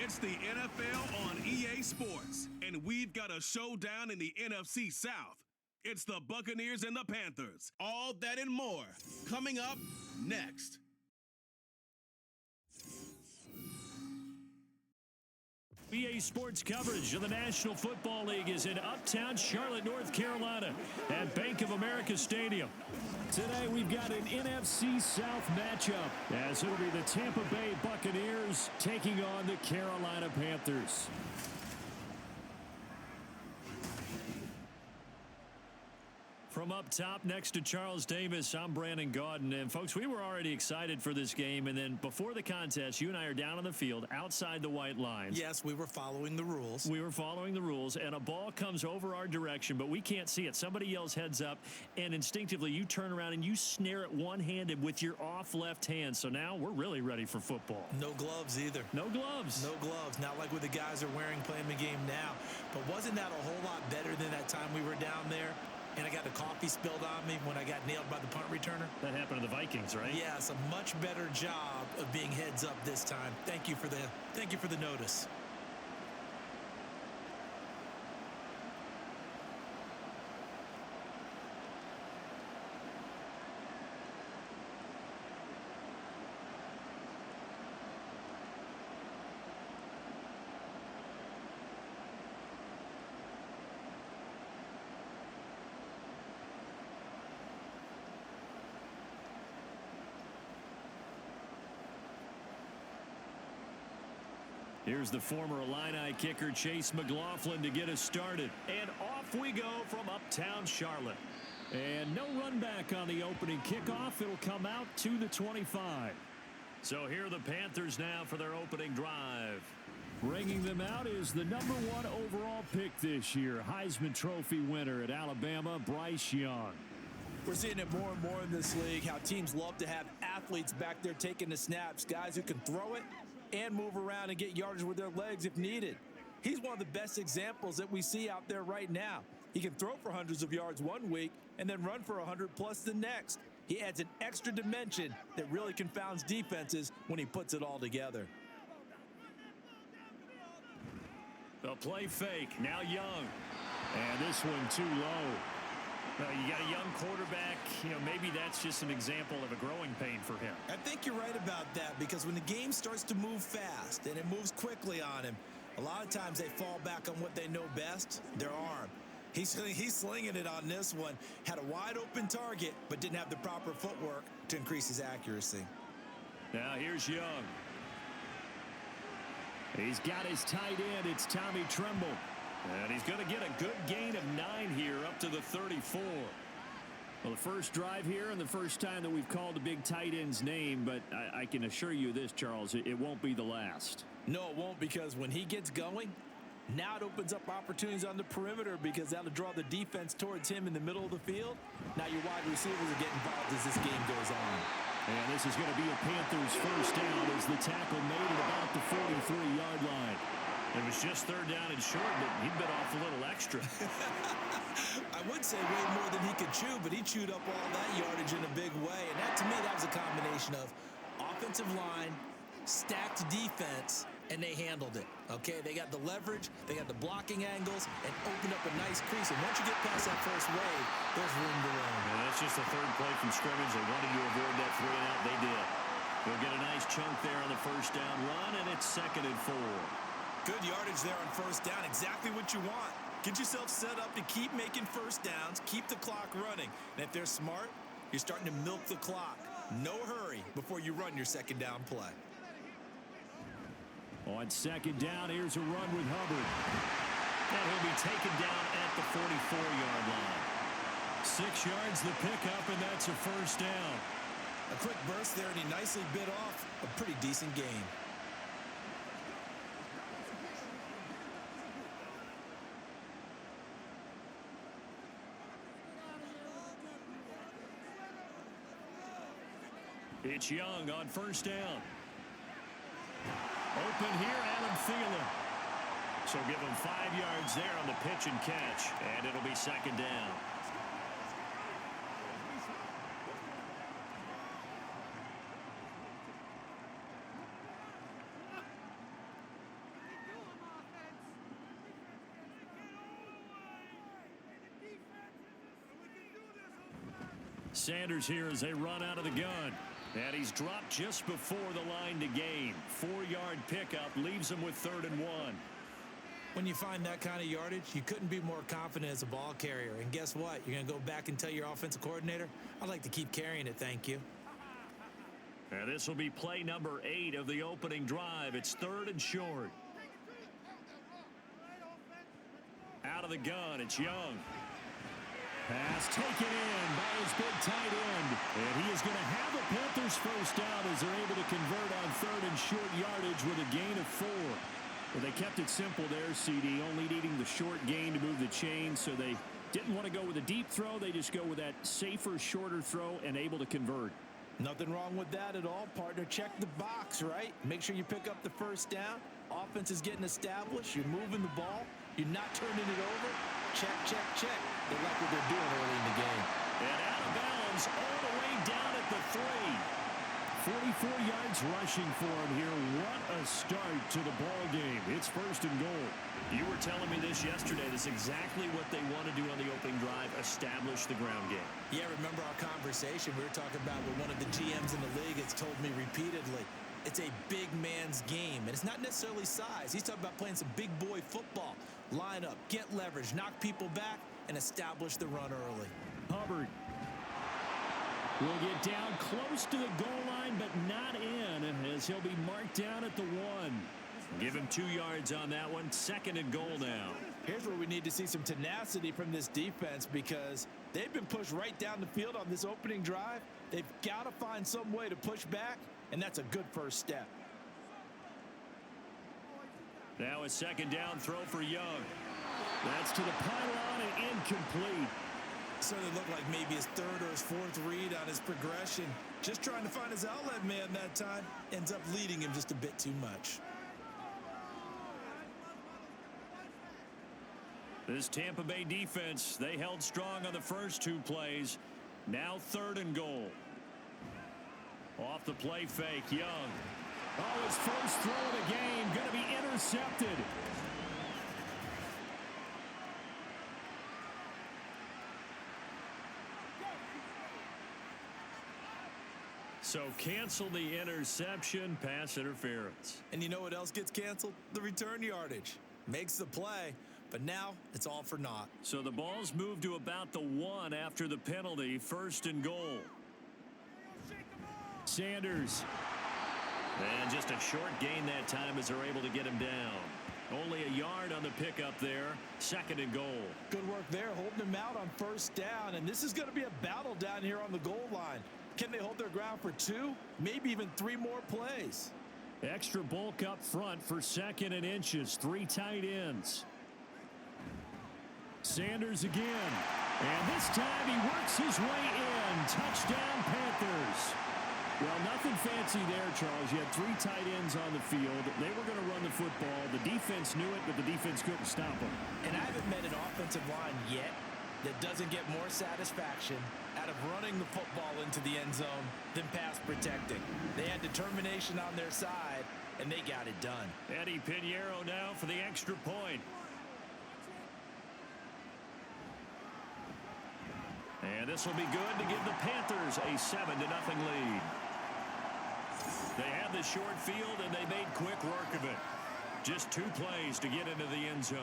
It's the NFL on EA Sports, and we've got a showdown in the NFC South. It's the Buccaneers and the Panthers. All that and more coming up next. EA Sports coverage of the National Football League is in uptown Charlotte, North Carolina at Bank of America Stadium. Today we've got an NFC South matchup as it'll be the Tampa Bay Buccaneers taking on the Carolina Panthers. From up top next to Charles Davis, I'm Brandon Gaudin. And, folks, we were already excited for this game. And then before the contest, you and I are down on the field outside the white lines. Yes, we were following the rules. We were following the rules, and a ball comes over our direction, but we can't see it. Somebody yells heads up, and instinctively you turn around and you snare it one-handed with your off left hand. So now we're really ready for football. No gloves either. No gloves. No gloves. Not like what the guys are wearing playing the game now. But wasn't that a whole lot better than that time we were down there? And I got the coffee spilled on me when I got nailed by the punt returner. That happened to the Vikings, right? Yes, a much better job of being heads up this time. Thank you for the notice. Here's the former Illini kicker Chase McLaughlin to get us started. And off we go from uptown Charlotte. And no run back on the opening kickoff. It'll come out to the 25. So here are the Panthers now for their opening drive. Bringing them out is the #1 overall pick this year, Heisman Trophy winner at Alabama, Bryce Young. We're seeing it more and more in this league, how teams love to have athletes back there taking the snaps, guys who can throw it and move around and get yardage with their legs if needed. He's one of the best examples that we see out there right now. He can throw for hundreds of yards one week and then run for 100+ the next. He adds an extra dimension that really confounds defenses when he puts it all together. The play fake, now Young. And this one too low. You got a young quarterback, maybe that's just an example of a growing pain for him. I think you're right about that, because when the game starts to move fast and it moves quickly on him, a lot of times they fall back on what they know best, their arm. He's slinging it on this one. Had a wide open target, but didn't have the proper footwork to increase his accuracy. Now here's Young. He's got his tight end. It's Tommy Tremble. And he's going to get a good gain of 9 here up to the 34. Well, the first drive here and the first time that we've called a big tight end's name, but I can assure you this, Charles, it won't be the last. No, it won't, because when he gets going, now it opens up opportunities on the perimeter, because that'll draw the defense towards him in the middle of the field. Now your wide receivers are getting involved as this game goes on. And this is going to be a Panthers first down as the tackle made at about the 43-yard line. It was just third down and short, but he bit off a little extra. I would say way more than he could chew, but he chewed up all that yardage in a big way. And that, to me, that was a combination of offensive line, stacked defense, and they handled it. Okay, they got the leverage, they got the blocking angles, and opened up a nice crease. And once you get past that first wave, there's room to run. And that's just the third play from scrimmage. They wanted to avoid that 3-and-out. They did. They'll get a nice chunk there on the first down run, and it's 2nd and 4. Good yardage there on first down. Exactly what you want. Get yourself set up to keep making first downs, keep the clock running. And if they're smart, you're starting to milk the clock. No hurry before you run your second down play. On second down, here's a run with Hubbard. And he'll be taken down at the 44-yard line. 6 yards the pickup, and that's a first down. A quick burst there, and he nicely bit off a pretty decent gain. It's Young on first down. Open here, Adam Thielen. So give him 5 yards there on the pitch and catch, and it'll be second down. Sanders here as they run out of the gun. And he's dropped just before the line to gain. 4-yard pickup leaves him with 3rd and 1. When you find that kind of yardage, you couldn't be more confident as a ball carrier. And guess what? You're going to go back and tell your offensive coordinator, I'd like to keep carrying it, thank you. And this will be play number 8 of the opening drive. It's 3rd and short. Out of the gun, it's Young. Pass taken in by his big tight end. And he is going to have a Panthers first down as they're able to convert on 3rd and short yardage with a gain of 4. Well, they kept it simple there, CD, only needing the short gain to move the chain, so they didn't want to go with a deep throw. They just go with that safer, shorter throw and able to convert. Nothing wrong with that at all, partner. Check the box, right? Make sure you pick up the first down. Offense is getting established. You're moving the ball. You're not turning it over. Check, check, check. They like what they're doing early in the game. And out of bounds all the way down at the 3. 44 yards rushing for him here. What a start to the ball game. It's 1st and goal. You were telling me this yesterday. This is exactly what they want to do on the opening drive, establish the ground game. Yeah, remember our conversation? We were talking about what one of the GMs in the league has told me repeatedly. It's a big man's game, and it's not necessarily size. He's talking about playing some big boy football. Line up, get leverage, knock people back, and establish the run early. Hubbard will get down close to the goal line, but not in, as he'll be marked down at the 1. Give him 2 yards on that one. 2nd and goal now. Here's where we need to see some tenacity from this defense because they've been pushed right down the field on this opening drive. They've got to find some way to push back, and that's a good first step. Now a 2nd down throw for Young. That's to the pylon and incomplete. So it looked like maybe his 3rd or his 4th read on his progression. Just trying to find his outlet man that time. Ends up leading him just a bit too much. This Tampa Bay defense, they held strong on the first 2 plays. Now 3rd and goal. Off the play fake, Young. Oh, his first throw of the game going to be intercepted. So cancel the interception, pass interference. And you know what else gets canceled? The return yardage. Makes the play, but now it's all for naught. So the ball's moved to about the 1 after the penalty. 1st and goal. Sanders. And just a short gain that time as they're able to get him down. Only a yard on the pickup there. 2nd and goal. Good work there, holding him out on 1st down. And this is going to be a battle down here on the goal line. Can they hold their ground for 2, maybe even 3 more plays? Extra bulk up front for 2nd and inches. 3 tight ends. Sanders again. And this time he works his way in. Touchdown Panthers. Well, nothing fancy there, Charles. You had 3 tight ends on the field. They were going to run the football. The defense knew it, but the defense couldn't stop them. And I haven't met an offensive line yet that doesn't get more satisfaction out of running the football into the end zone than pass protecting. They had determination on their side, and they got it done. Eddie Pinheiro now for the extra point. And this will be good to give the Panthers a 7-0 lead. They had the short field, and they made quick work of it. Just 2 plays to get into the end zone.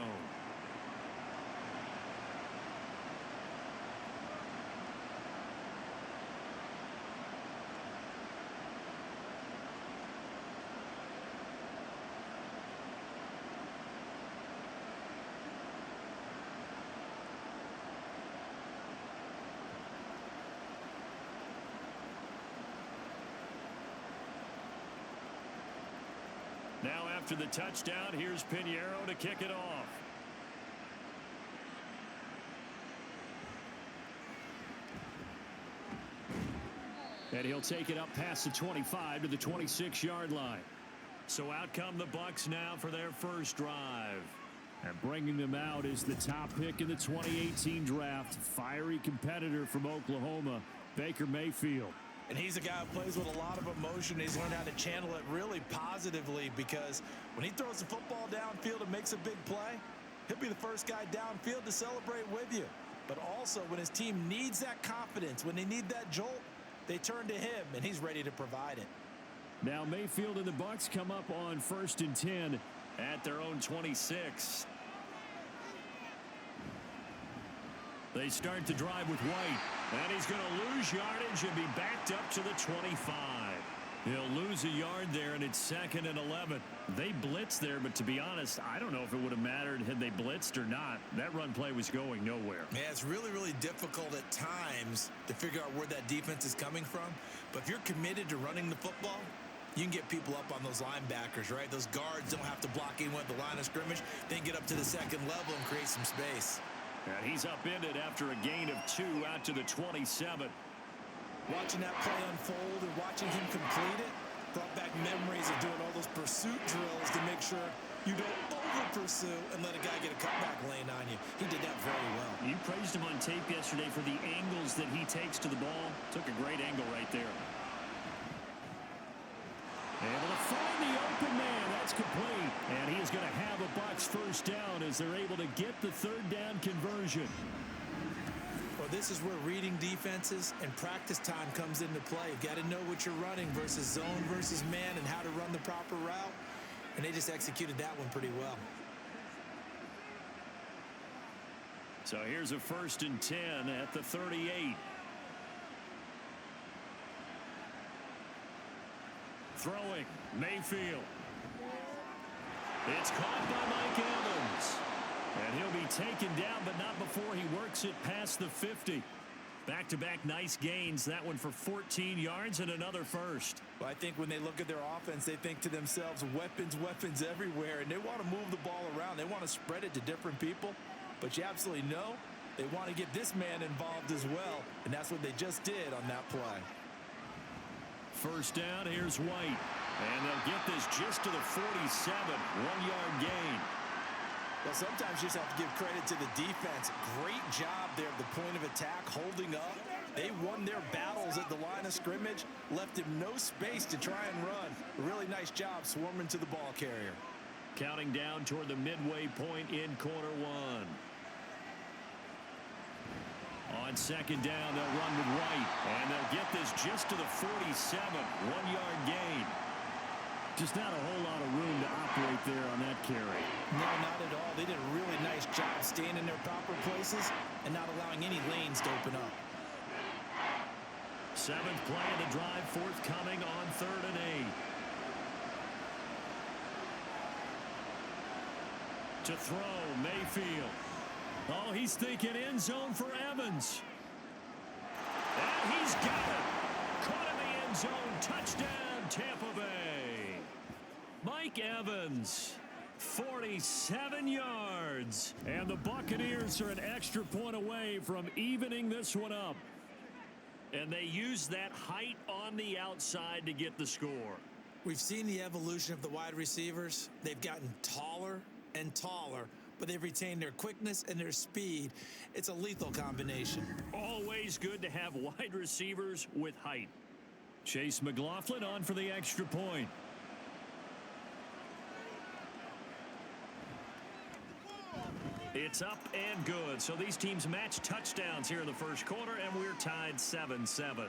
Now after the touchdown, here's Pinheiro to kick it off. And he'll take it up past the 25 to the 26-yard line. So out come the Bucs now for their first drive. And bringing them out is the top pick in the 2018 draft, fiery competitor from Oklahoma, Baker Mayfield. And he's a guy who plays with a lot of emotion. He's learned how to channel it really positively because when he throws the football downfield and makes a big play, he'll be the first guy downfield to celebrate with you. but also when his team needs that confidence, when they need that jolt, they turn to him, and he's ready to provide it. Now Mayfield and the Bucs come up on 1st and 10 at their own 26. They start the drive with White, and he's going to lose yardage and be backed up to the 25. He'll lose a yard there, and it's 2nd and 11. They blitzed there, but to be honest, I don't know if it would have mattered had they blitzed or not. That run play was going nowhere. Yeah, it's really, really difficult at times to figure out where that defense is coming from. But if you're committed to running the football, you can get people up on those linebackers, right? Those guards don't have to block anyone at the line of scrimmage. They can get up to the 2nd level and create some space. And he's upended after a gain of 2 out to the 27. Watching that play unfold and watching him complete it brought back memories of doing all those pursuit drills to make sure you don't over-pursue and let a guy get a cutback lane on you. He did that very well. You praised him on tape yesterday for the angles that he takes to the ball. Took a great angle right there. Able to find the open man. That's complete. And he is going to have a Bucs first down as they're able to get the 3rd down conversion. Well, this is where reading defenses and practice time comes into play. You've got to know what you're running versus zone versus man and how to run the proper route. And they just executed that one pretty well. So here's a 1st and 10 at the 38. Throwing, Mayfield. It's caught by Mike Evans. And he'll be taken down, but not before he works it past the 50. Back-to-back nice gains. That one for 14 yards and another first. Well, I think when they look at their offense, they think to themselves, weapons, weapons everywhere. And they want to move the ball around. They want to spread it to different people. But you absolutely know they want to get this man involved as well. And that's what they just did on that play. First down, here's White. And they'll get this just to the 47. 1-yard gain. Well, sometimes you just have to give credit to the defense. Great job there at the point of attack, holding up. They won their battles at the line of scrimmage, left him no space to try and run. Really nice job swarming to the ball carrier. Counting down toward the midway point in quarter 1. On 2nd down, they'll run with White. And they'll get this just to the 47. 1-yard gain. Just not a whole lot of room to operate there on that carry. No, not at all. They did a really nice job staying in their proper places and not allowing any lanes to open up. 7th play of the drive, forthcoming on 3rd and 8. To throw, Mayfield. Oh, he's thinking end zone for Evans. And he's got it. Caught in the end zone. Touchdown, Tampa Bay. Mike Evans, 47 yards. And the Buccaneers are an extra point away from evening this one up. And they use that height on the outside to get the score. We've seen the evolution of the wide receivers. They've gotten taller and taller, but they've retained their quickness and their speed. It's a lethal combination. Always good to have wide receivers with height. Chase McLaughlin on for the extra point. It's up and good. So these teams match touchdowns here in the first quarter, and we're tied 7-7.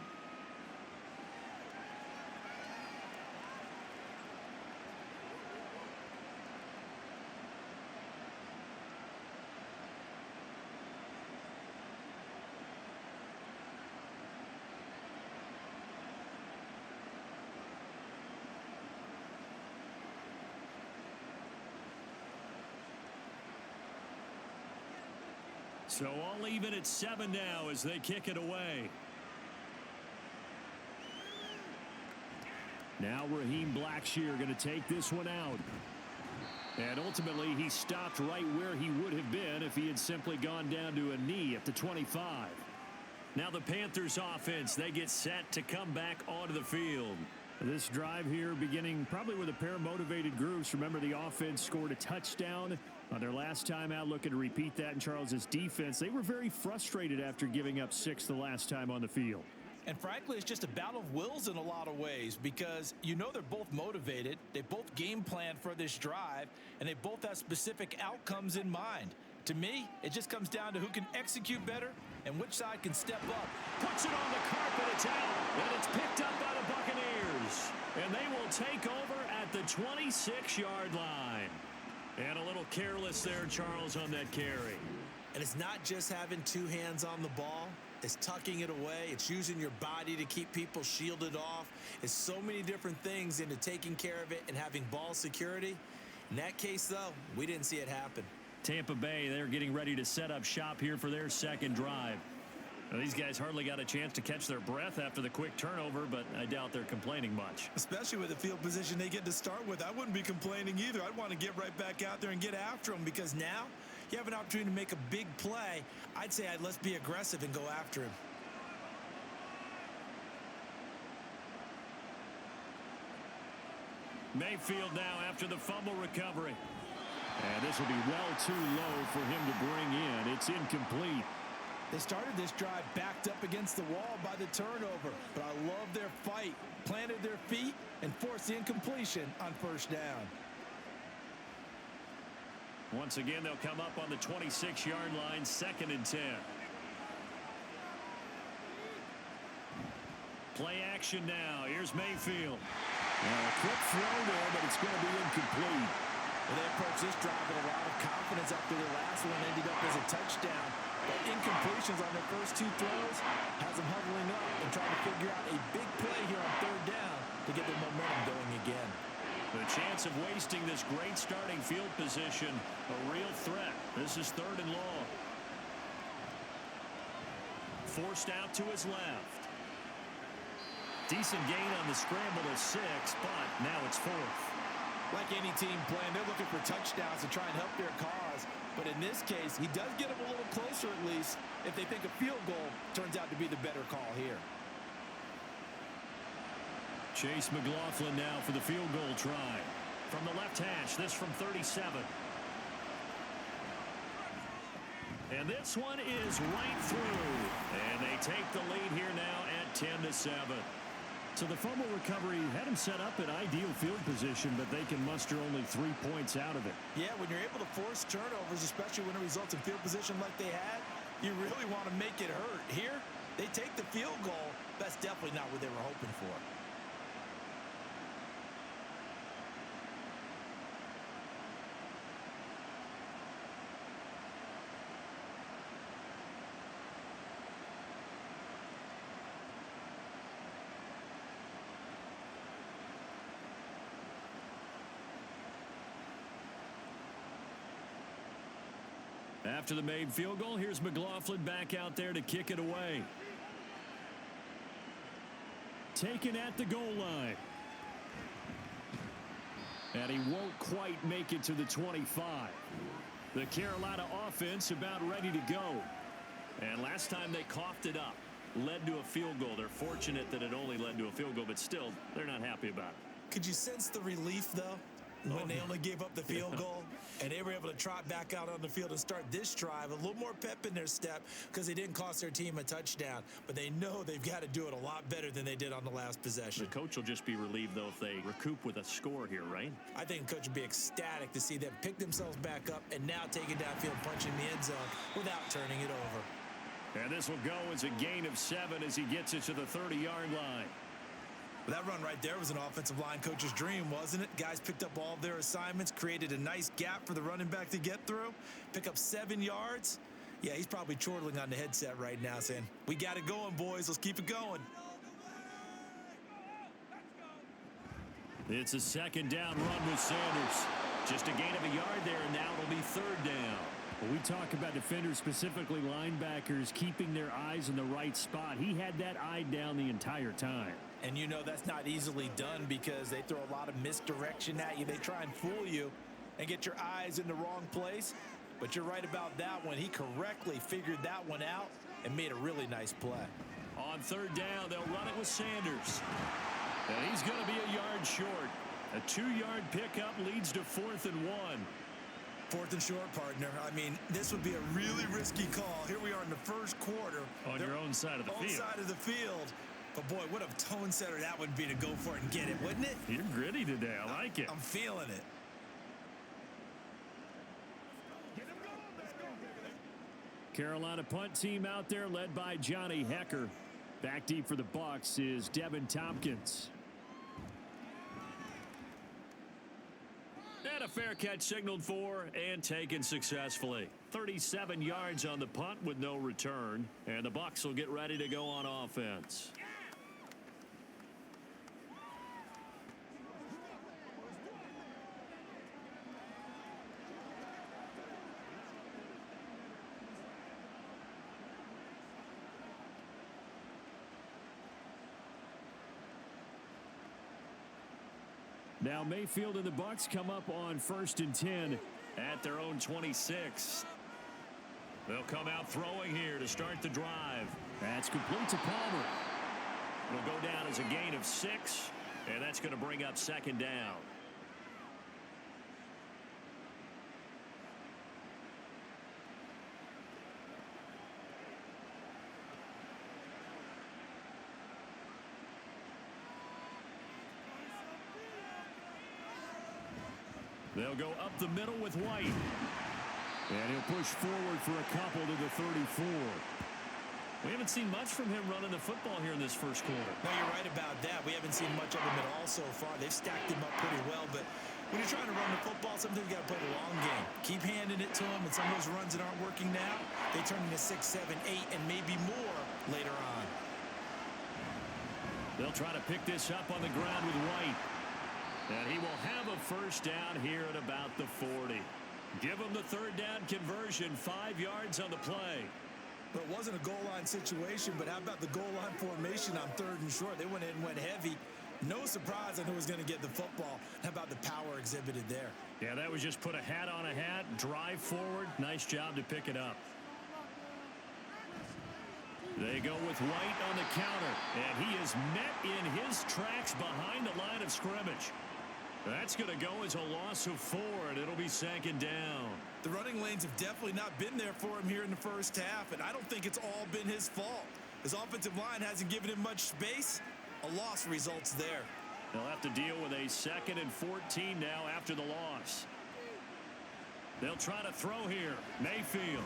So all even at 7 now as they kick it away. Now Raheem Blackshear going to take this one out. And ultimately he stopped right where he would have been if he had simply gone down to a knee at the 25. Now the Panthers offense, they get set to come back onto the field. This drive here beginning probably with a pair of motivated groups. Remember, the offense scored a touchdown on their last time out. Looking to repeat that in Charles's defense. They were very frustrated after giving up 6 the last time on the field. And frankly, it's just a battle of wills in a lot of ways because you know they're both motivated. They both game plan for this drive, and they both have specific outcomes in mind. To me, it just comes down to who can execute better and which side can step up. Puts it on the carpet, it's out, and it's picked up by the Buccaneers. And they will take over at the 26-yard line. And a little careless there, Charles, on that carry. And it's not just having two hands on the ball. It's tucking it away. It's using your body to keep people shielded off. It's so many different things into taking care of it and having ball security. In that case, though, we didn't see it happen. Tampa Bay, they're getting ready to set up shop here for their second drive. Now, these guys hardly got a chance to catch their breath after the quick turnover, but I doubt they're complaining much. Especially with the field position they get to start with. I wouldn't be complaining either. I'd want to get right back out there and get after them, because now you have an opportunity to make a big play. I'd say let's be aggressive and go after him. Mayfield now after the fumble recovery. And this will be well too low for him to bring in. It's incomplete. They started this drive backed up against the wall by the turnover, but I love their fight. Planted their feet and forced the incompletion on first down. Once again, they'll come up on the 26-yard line, 2nd and 10. Play action now. Here's Mayfield. Now a quick throw there, but it's going to be incomplete. Well, they approached this drive with a lot of confidence after their last one ended up as a touchdown. But incompletions on their first two throws has them huddling up and trying to figure out a big play here on third down to get their momentum going again. The chance of wasting this great starting field position, a real threat. This is 3rd and long. Forced out to his left. Decent gain on the scramble of 6, but now it's 4th. Like any team playing, they're looking for touchdowns to try and help their cause. But in this case, he does get them a little closer at least if they think a field goal turns out to be the better call here. Chase McLaughlin now for the field goal try. From the left hash, this from 37. And this one is right through. And they take the lead here now at 10-7. So the fumble recovery had him set up in ideal field position, but they can muster only 3 points out of it. Yeah, when you're able to force turnovers, especially when it results in field position like they had, you really want to make it hurt. Here, they take the field goal. That's definitely not what they were hoping for. After the made field goal, here's McLaughlin back out there to kick it away. Taken at the goal line. And he won't quite make it to the 25. The Carolina offense about ready to go. And last time they coughed it up, led to a field goal. They're fortunate that it only led to a field goal, but still, they're not happy about it. Could you sense the relief, though, when they only gave up the field goal? And they were able to trot back out on the field and start this drive. A little more pep in their step because they didn't cost their team a touchdown. But they know they've got to do it a lot better than they did on the last possession. The coach will just be relieved, though, if they recoup with a score here, right? I think the coach would be ecstatic to see them pick themselves back up and now take it downfield, punching the end zone without turning it over. And this will go as a gain of 7 as he gets it to the 30-yard line. That run right there was an offensive line coach's dream, wasn't it? Guys picked up all of their assignments, created a nice gap for the running back to get through, pick up 7 yards. Yeah, he's probably chortling on the headset right now saying, we got it going, boys. Let's keep it going. It's a 2nd down run with Sanders. Just a gain of a yard there, and now it'll be 3rd down. Well, we talk about defenders, specifically linebackers, keeping their eyes in the right spot. He had that eye down the entire time. And you know that's not easily done because they throw a lot of misdirection at you. They try and fool you and get your eyes in the wrong place. But you're right about that one. He correctly figured that one out and made a really nice play. On 3rd down, they'll run it with Sanders. And he's going to be a yard short. A 2-yard pickup leads to 4th and 1. 4th and short, partner. I mean, this would be a really risky call. Here we are in the first quarter. On your own side of the field. Side of the field. But, boy, what a tone setter that would be to go for it and get it, wouldn't it? You're gritty today. I like it. I'm feeling it. Carolina punt team out there led by Johnny Hecker. Back deep for the Bucs is Devin Tompkins. And a fair catch signaled for and taken successfully. 37 yards on the punt with no return. And the Bucs will get ready to go on offense. Now Mayfield and the Bucs come up on 1st and 10 at their own 26. They'll come out throwing here to start the drive. That's complete to Palmer. It'll go down as a gain of 6, and that's going to bring up 2nd down. They'll go up the middle with White. And he'll push forward for a couple to the 34. We haven't seen much from him running the football here in this first quarter. No, you're right about that. We haven't seen much of him at all so far. They've stacked him up pretty well, but when you're trying to run the football, sometimes you got to play the long game. Keep handing it to him, and some of those runs that aren't working now, they turn into 6, 7, 8, and maybe more later on. They'll try to pick this up on the ground with White. And he will have a first down here at about the 40. Give him the 3rd down conversion, 5 yards on the play. But it wasn't a goal line situation, but how about the goal line formation on 3rd and short? They went in and went heavy. No surprise on who was going to get the football. How about the power exhibited there? Yeah, that was just put a hat on a hat, drive forward. Nice job to pick it up. They go with White on the counter, and he is met in his tracks behind the line of scrimmage. That's going to go as a loss of 4, and it'll be 2nd down. The running lanes have definitely not been there for him here in the first half, and I don't think it's all been his fault. His offensive line hasn't given him much space. A loss results there. They'll have to deal with a 2nd and 14 now after the loss. They'll try to throw here. Mayfield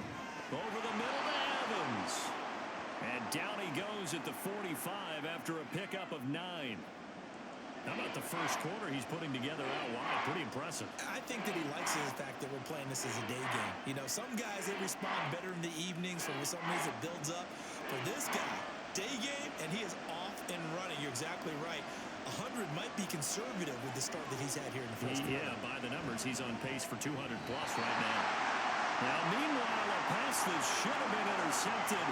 over the middle to Evans. And down he goes at the 45 after a pickup of 9. How about the first quarter he's putting together out wide? Pretty impressive. I think that he likes the fact that we're playing this as a day game. You know, some guys, they respond better in the evenings. For some reason, it builds up. For this guy, day game, and he is off and running. You're exactly right. 100 might be conservative with the start that he's had here in the first quarter. Yeah, by the numbers, he's on pace for 200-plus right now. Now, meanwhile, a pass that should have been intercepted,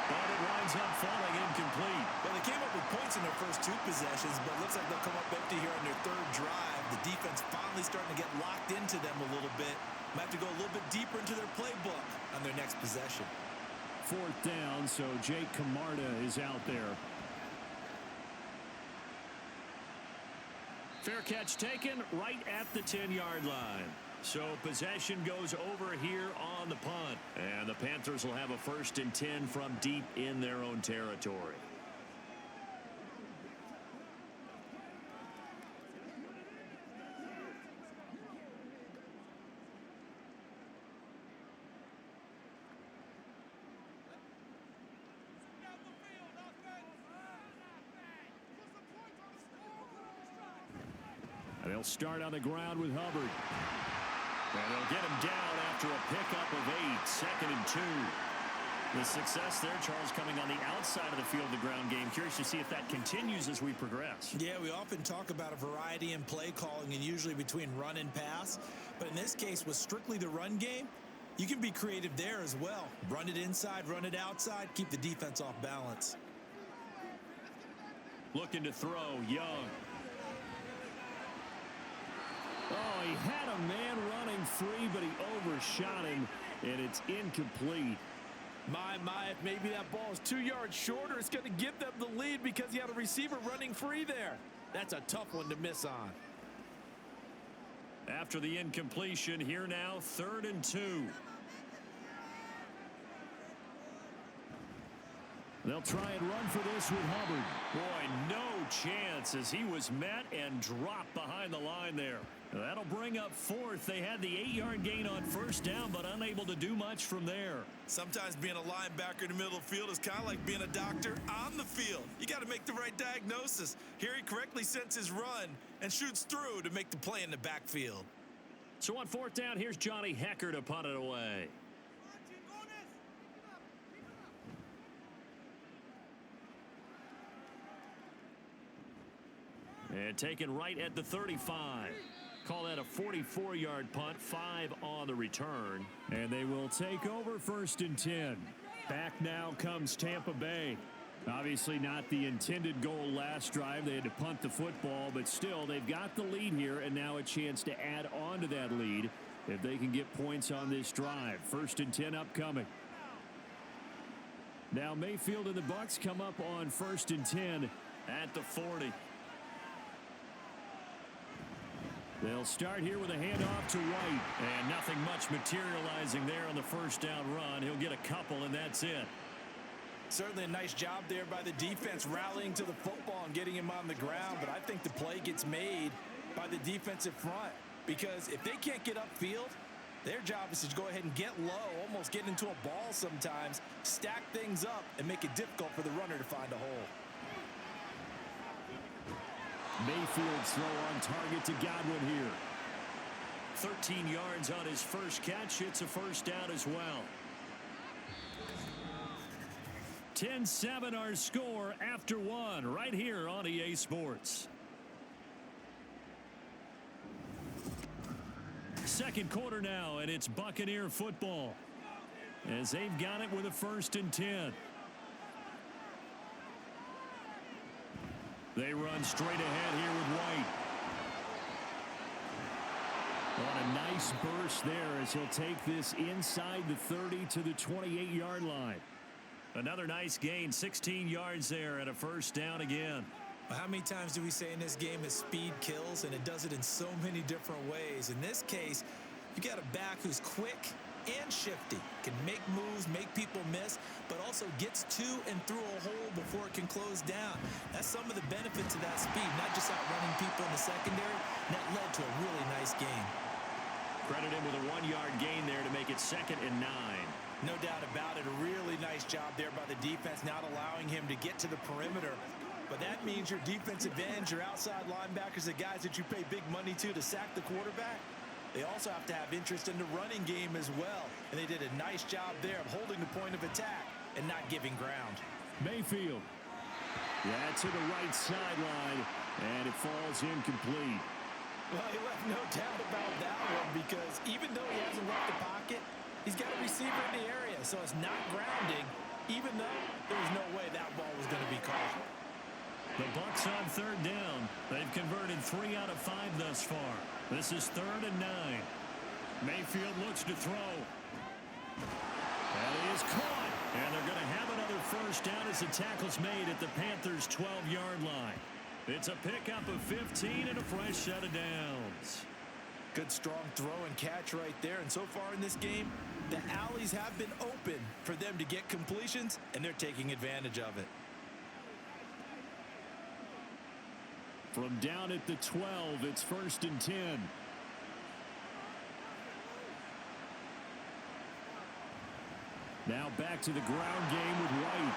but it winds up falling incomplete. Well, they came up with points in their first 2 possessions, but it looks like they'll come up empty here on their 3rd drive. The defense finally starting to get locked into them a little bit. Might have to go a little bit deeper into their playbook on their next possession. 4th down, so Jake Camarda is out there. Fair catch taken right at the 10-yard line. So possession goes over here on the punt. And the Panthers will have a 1st and 10 from deep in their own territory. And they'll start on the ground with Hubbard. And they'll get him down after a pickup of 8, 2nd and 2. The success there, Charles, coming on the outside of the field, the ground game. Curious to see if that continues as we progress. Yeah, we often talk about a variety in play calling and usually between run and pass. But in this case, with strictly the run game, you can be creative there as well. Run it inside, run it outside, keep the defense off balance. Looking to throw, Young. Oh, he had a man running free, but he overshot him, and it's incomplete. My, if maybe that ball is 2 yards shorter, it's going to give them the lead because you had a receiver running free there. That's a tough one to miss on. After the incompletion, here now, 3rd and 2. They'll try and run for this with Hubbard. Boy, no chance as he was met and dropped behind the line there. That'll bring up fourth. They had the 8-yard gain on first down, but unable to do much from there. Sometimes being a linebacker in the middle of the field is kind of like being a doctor on the field. You got to make the right diagnosis. Here he correctly sets his run and shoots through to make the play in the backfield. So on fourth down, here's Johnny Hecker to punt it away. And taken right at the 35. Call that a 44-yard punt, 5 on the return. And they will take over first and 10. Back now comes Tampa Bay. Obviously not the intended goal last drive. They had to punt the football, but still they've got the lead here and now a chance to add on to that lead if they can get points on this drive. First and 10 upcoming. Now Mayfield and the Bucs come up on first and 10 at the 40. They'll start here with a handoff to White. And nothing much materializing there on the first down run. He'll get a couple, and that's it. Certainly a nice job there by the defense rallying to the football and getting him on the ground. But I think the play gets made by the defensive front. Because if they can't get upfield, their job is to go ahead and get low, almost get into a ball sometimes, stack things up, and make it difficult for the runner to find a hole. Mayfield's throw on target to Godwin here. 13 yards on his first catch. It's a first down as well. 10-7 our score after one right here on EA Sports. Second quarter now, and it's Buccaneer football as they've got it with a first and 10. They run straight ahead here with White. On a nice burst there as he'll take this inside the 30 to the 28-yard line. Another nice gain, 16 yards there and a first down again. Well, how many times do we say in this game that speed kills, and it does it in so many different ways? In this case, you got a back who's quick and shifty, can make moves, make people miss, but also gets to and through a hole before it can close down. That's some of the benefits of that speed, not just outrunning people in the secondary. That led to a really nice game. Credit him with a 1-yard gain there to make it 2nd and 9. No doubt about it. A really nice job there by the defense, not allowing him to get to the perimeter. But that means your defensive ends, your outside linebackers, the guys that you pay big money to sack the quarterback, they also have to have interest in the running game as well. And they did a nice job there of holding the point of attack and not giving ground. Mayfield. Yeah, to the right sideline, and it falls incomplete. Well, he left no doubt about that one because even though he hasn't left the pocket, he's got a receiver in the area, so it's not grounding, even though there was no way that ball was going to be caught. The Bucs on third down. They've converted 3 out of 5 thus far. This is 3rd and 9. Mayfield looks to throw. That is caught. And they're going to have another first down as the tackle's made at the Panthers' 12-yard line. It's a pickup of 15 and a fresh set of downs. Good strong throw and catch right there. And so far in this game, the alleys have been open for them to get completions, and they're taking advantage of it. From down at the 12, it's 1st and 10. Now back to the ground game with White.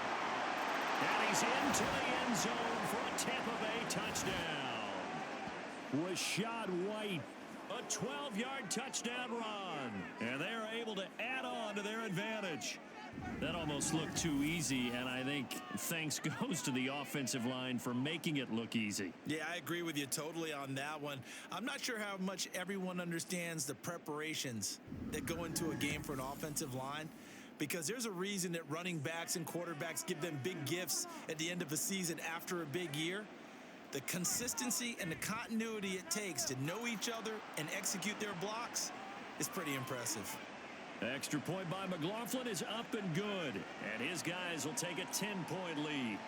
And he's into the end zone for a Tampa Bay touchdown. Rashad White, a 12-yard touchdown run. And they're able to add on to their advantage. That almost looked too easy, and I think thanks goes to the offensive line for making it look easy. Yeah, I agree with you totally on that one. I'm not sure how much everyone understands the preparations that go into a game for an offensive line, because there's a reason that running backs and quarterbacks give them big gifts at the end of a season after a big year. The consistency and the continuity it takes to know each other and execute their blocks is pretty impressive. Extra point by McLaughlin is up and good, and his guys will take a 10-point lead.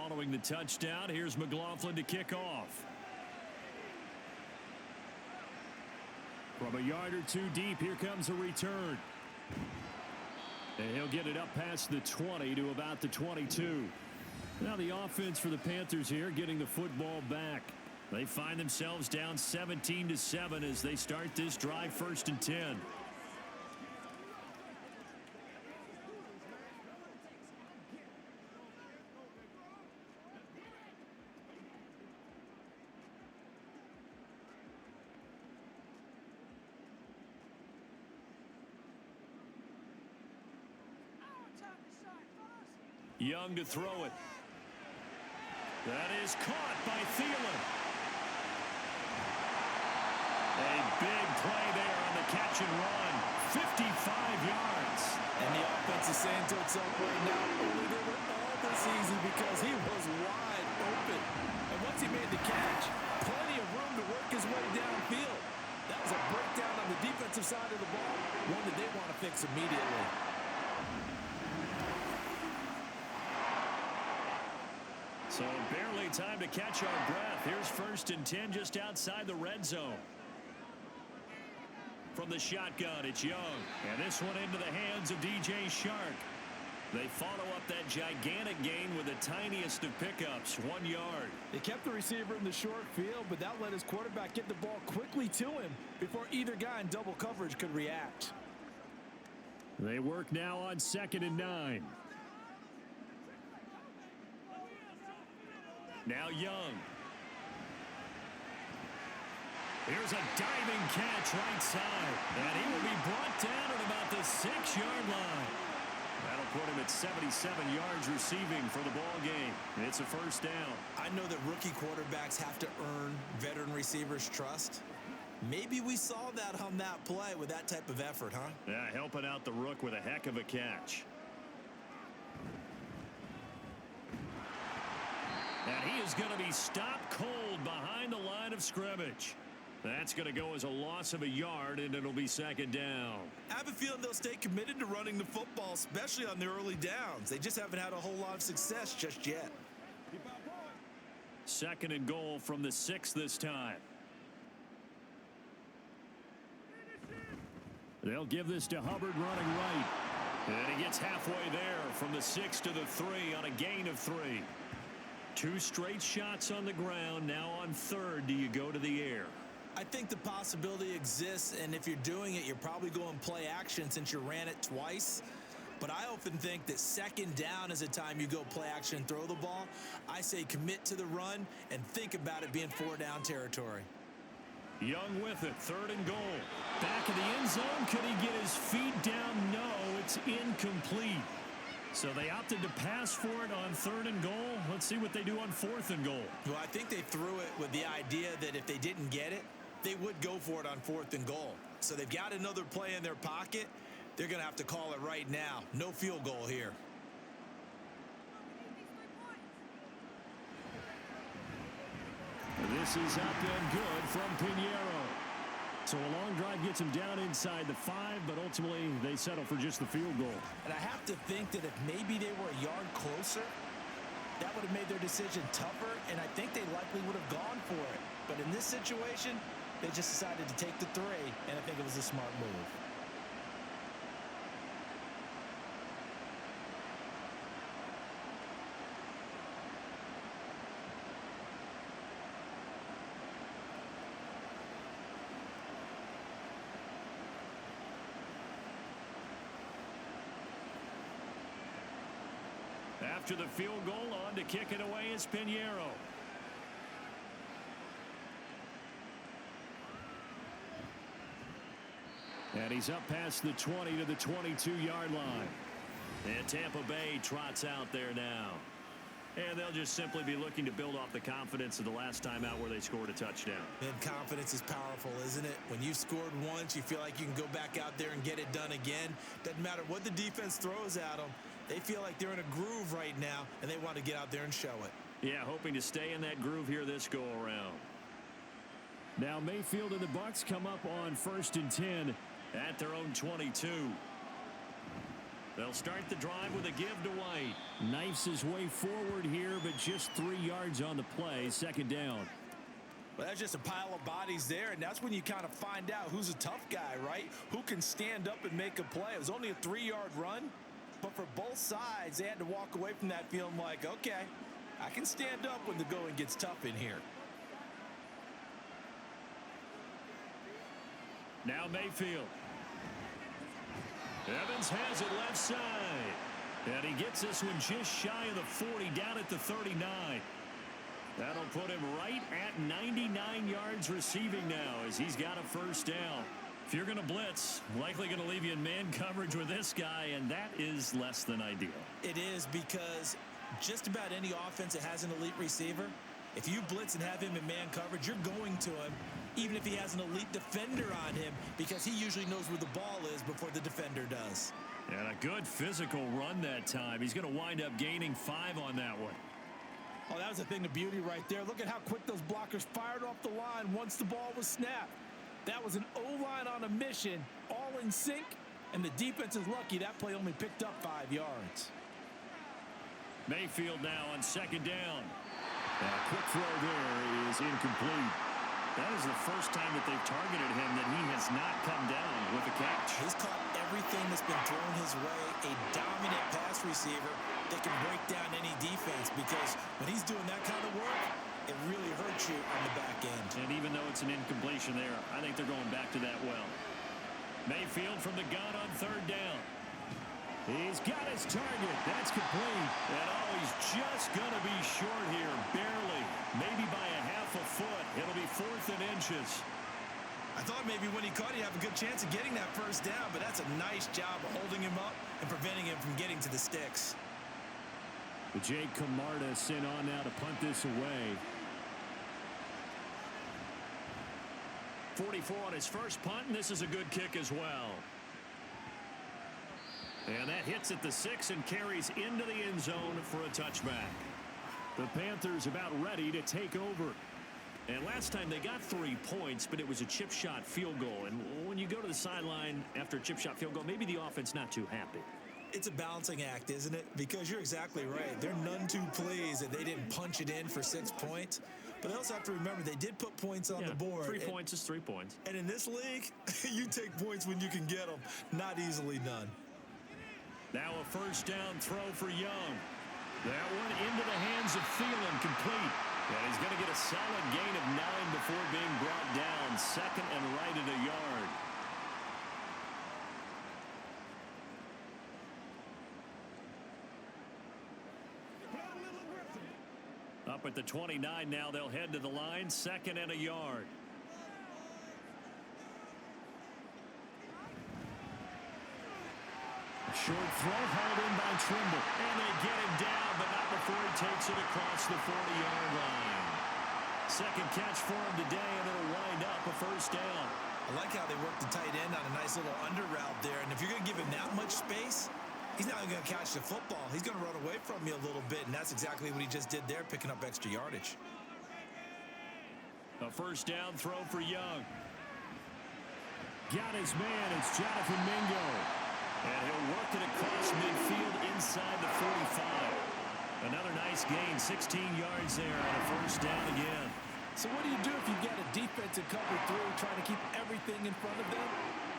following the touchdown. Here's McLaughlin to kick off. From a yard or two deep, here comes a return. And he'll get it up past the 20 to about the 22. Now the offense for the Panthers here getting the football back. They find themselves down 17-7 as they start this drive, 1st and 10. Young to throw it. That is caught by Thielen. A big play there on the catch and run. 55 yards. And the offense is saying to itself right now, only they were all this season because he was wide open. And once he made the catch, plenty of room to work his way downfield. That was a breakdown on the defensive side of the ball, one that they want to fix immediately. So barely time to catch our breath. Here's 1st and 10 just outside the red zone. From the shotgun, it's Young. And this one into the hands of DJ Shark. They follow up that gigantic gain with the tiniest of pickups, 1 yard. They kept the receiver in the short field, but that let his quarterback get the ball quickly to him before either guy in double coverage could react. They work now on 2nd and 9. Now Young. Here's a diving catch right side. And he will be brought down at about the 6-yard line. That'll put him at 77 yards receiving for the ball game. It's a 1st down. I know that rookie quarterbacks have to earn veteran receivers' trust. Maybe we saw that on that play with that type of effort, huh? Yeah, helping out the rook with a heck of a catch. And he is going to be stopped cold behind the line of scrimmage. That's going to go as a loss of a yard, and it'll be 2nd down. I have a feeling they'll stay committed to running the football, especially on the early downs. They just haven't had a whole lot of success just yet. 2nd and goal from the 6 this time. They'll give this to Hubbard running right. And he gets halfway there from the 6 to the 3 on a gain of 3. 2 straight shots on the ground. Now on 3rd, do you go to the air? I think the possibility exists, and if you're doing it, you're probably going play action since you ran it twice. But I often think that 2nd down is a time you go play action and throw the ball. I say commit to the run and think about it being 4-down territory. Young with it, 3rd and goal. Back of the end zone. Could he get his feet down? No, it's incomplete. So they opted to pass for it on 3rd and goal. Let's see what they do on 4th and goal. Well, I think they threw it with the idea that if they didn't get it, they would go for it on 4th and goal. So they've got another play in their pocket. They're going to have to call it right now. No field goal here. This is up and good from Pinheiro. So a long drive gets him down inside the 5, but ultimately they settle for just the field goal. And I have to think that if maybe they were a yard closer, that would have made their decision tougher, and I think they likely would have gone for it. But in this situation, they just decided to take the 3, and I think it was a smart move. After the field goal, on to kick it away is Pinheiro. And he's up past the 20 to the 22-yard line. And Tampa Bay trots out there now. And they'll just simply be looking to build off the confidence of the last time out where they scored a touchdown. And confidence is powerful, isn't it? When you've scored once, you feel like you can go back out there and get it done again. Doesn't matter what the defense throws at them. They feel like they're in a groove right now, and they want to get out there and show it. Yeah, hoping to stay in that groove here this go-around. Now Mayfield and the Bucs come up on 1st and 10 at their own 22. They'll start the drive with a give to White. Knifes his way forward here, but just 3 yards on the play. Second down. Well, that's just a pile of bodies there, and that's when you kind of find out who's a tough guy, right? Who can stand up and make a play. It was only a 3-yard run, but for both sides, they had to walk away from that feeling like, okay, I can stand up when the going gets tough in here. Now Mayfield. Evans has it left side. And he gets this one just shy of the 40, down at the 39. That'll put him right at 99 yards receiving now as he's got a first down. If you're going to blitz, likely going to leave you in man coverage with this guy, and that is less than ideal. It is, because just about any offense that has an elite receiver, if you blitz and have him in man coverage, you're going to him, even if he has an elite defender on him, because he usually knows where the ball is before the defender does. And a good physical run that time. He's going to wind up gaining 5 on that one. Oh, that was a thing of beauty right there. Look at how quick those blockers fired off the line once the ball was snapped. That was an O-line on a mission, all in sync, and the defense is lucky that play only picked up 5 yards. Mayfield now on second down. A quick throw there is incomplete. That is the first time that they've targeted him that he has not come down with a catch. He's caught everything that's been thrown his way. A dominant pass receiver that can break down any defense, because when he's doing that kind of work, it really hurts you on the back end. And even though it's an incompletion there, I think they're going back to that well. Mayfield from the gun on third down. He's got his target. That's complete. And oh, he's just going to be short here, barely. Maybe by a half a foot. It'll be 4th and inches. I thought maybe when he caught, he'd have a good chance of getting that first down, but that's a nice job of holding him up and preventing him from getting to the sticks. Jake Camarda sent on now to punt this away. 44 on his first punt, and this is a good kick as well. And that hits at the 6 and carries into the end zone for a touchback. The Panthers about ready to take over. And last time they got 3 points, but it was a chip shot field goal. And when you go to the sideline after a chip shot field goal, maybe the offense not too happy. It's a balancing act, isn't it? Because you're exactly right. They're none too pleased that they didn't punch it in for 6 points. But they also have to remember they did put points on the board. 3 points is 3 points. And in this league, you take points when you can get them. Not easily done. Now a first down throw for Young. That one into the hands of Thielen, complete. And he's going to get a solid gain of 9 before being brought down. Second and right at a yard. Up at the 29 now, they'll head to the line. 2nd and a yard. Short throw hauled in by Trimble. And they get him down, but not before he takes it across the 40-yard line. Second catch for him today, and it'll wind up a first down. I like how they work the tight end on a nice little under route there. And if you're going to give him that much space, he's not going to catch the football. He's going to run away from you a little bit, and that's exactly what he just did there, picking up extra yardage. A first down throw for Young. Got his man. It's Jonathan Mingo. And he'll work it across midfield inside the 45. Another nice gain, 16 yards there on a first down again. So what do you do if you've got a defense in cover 3 trying to keep everything in front of them?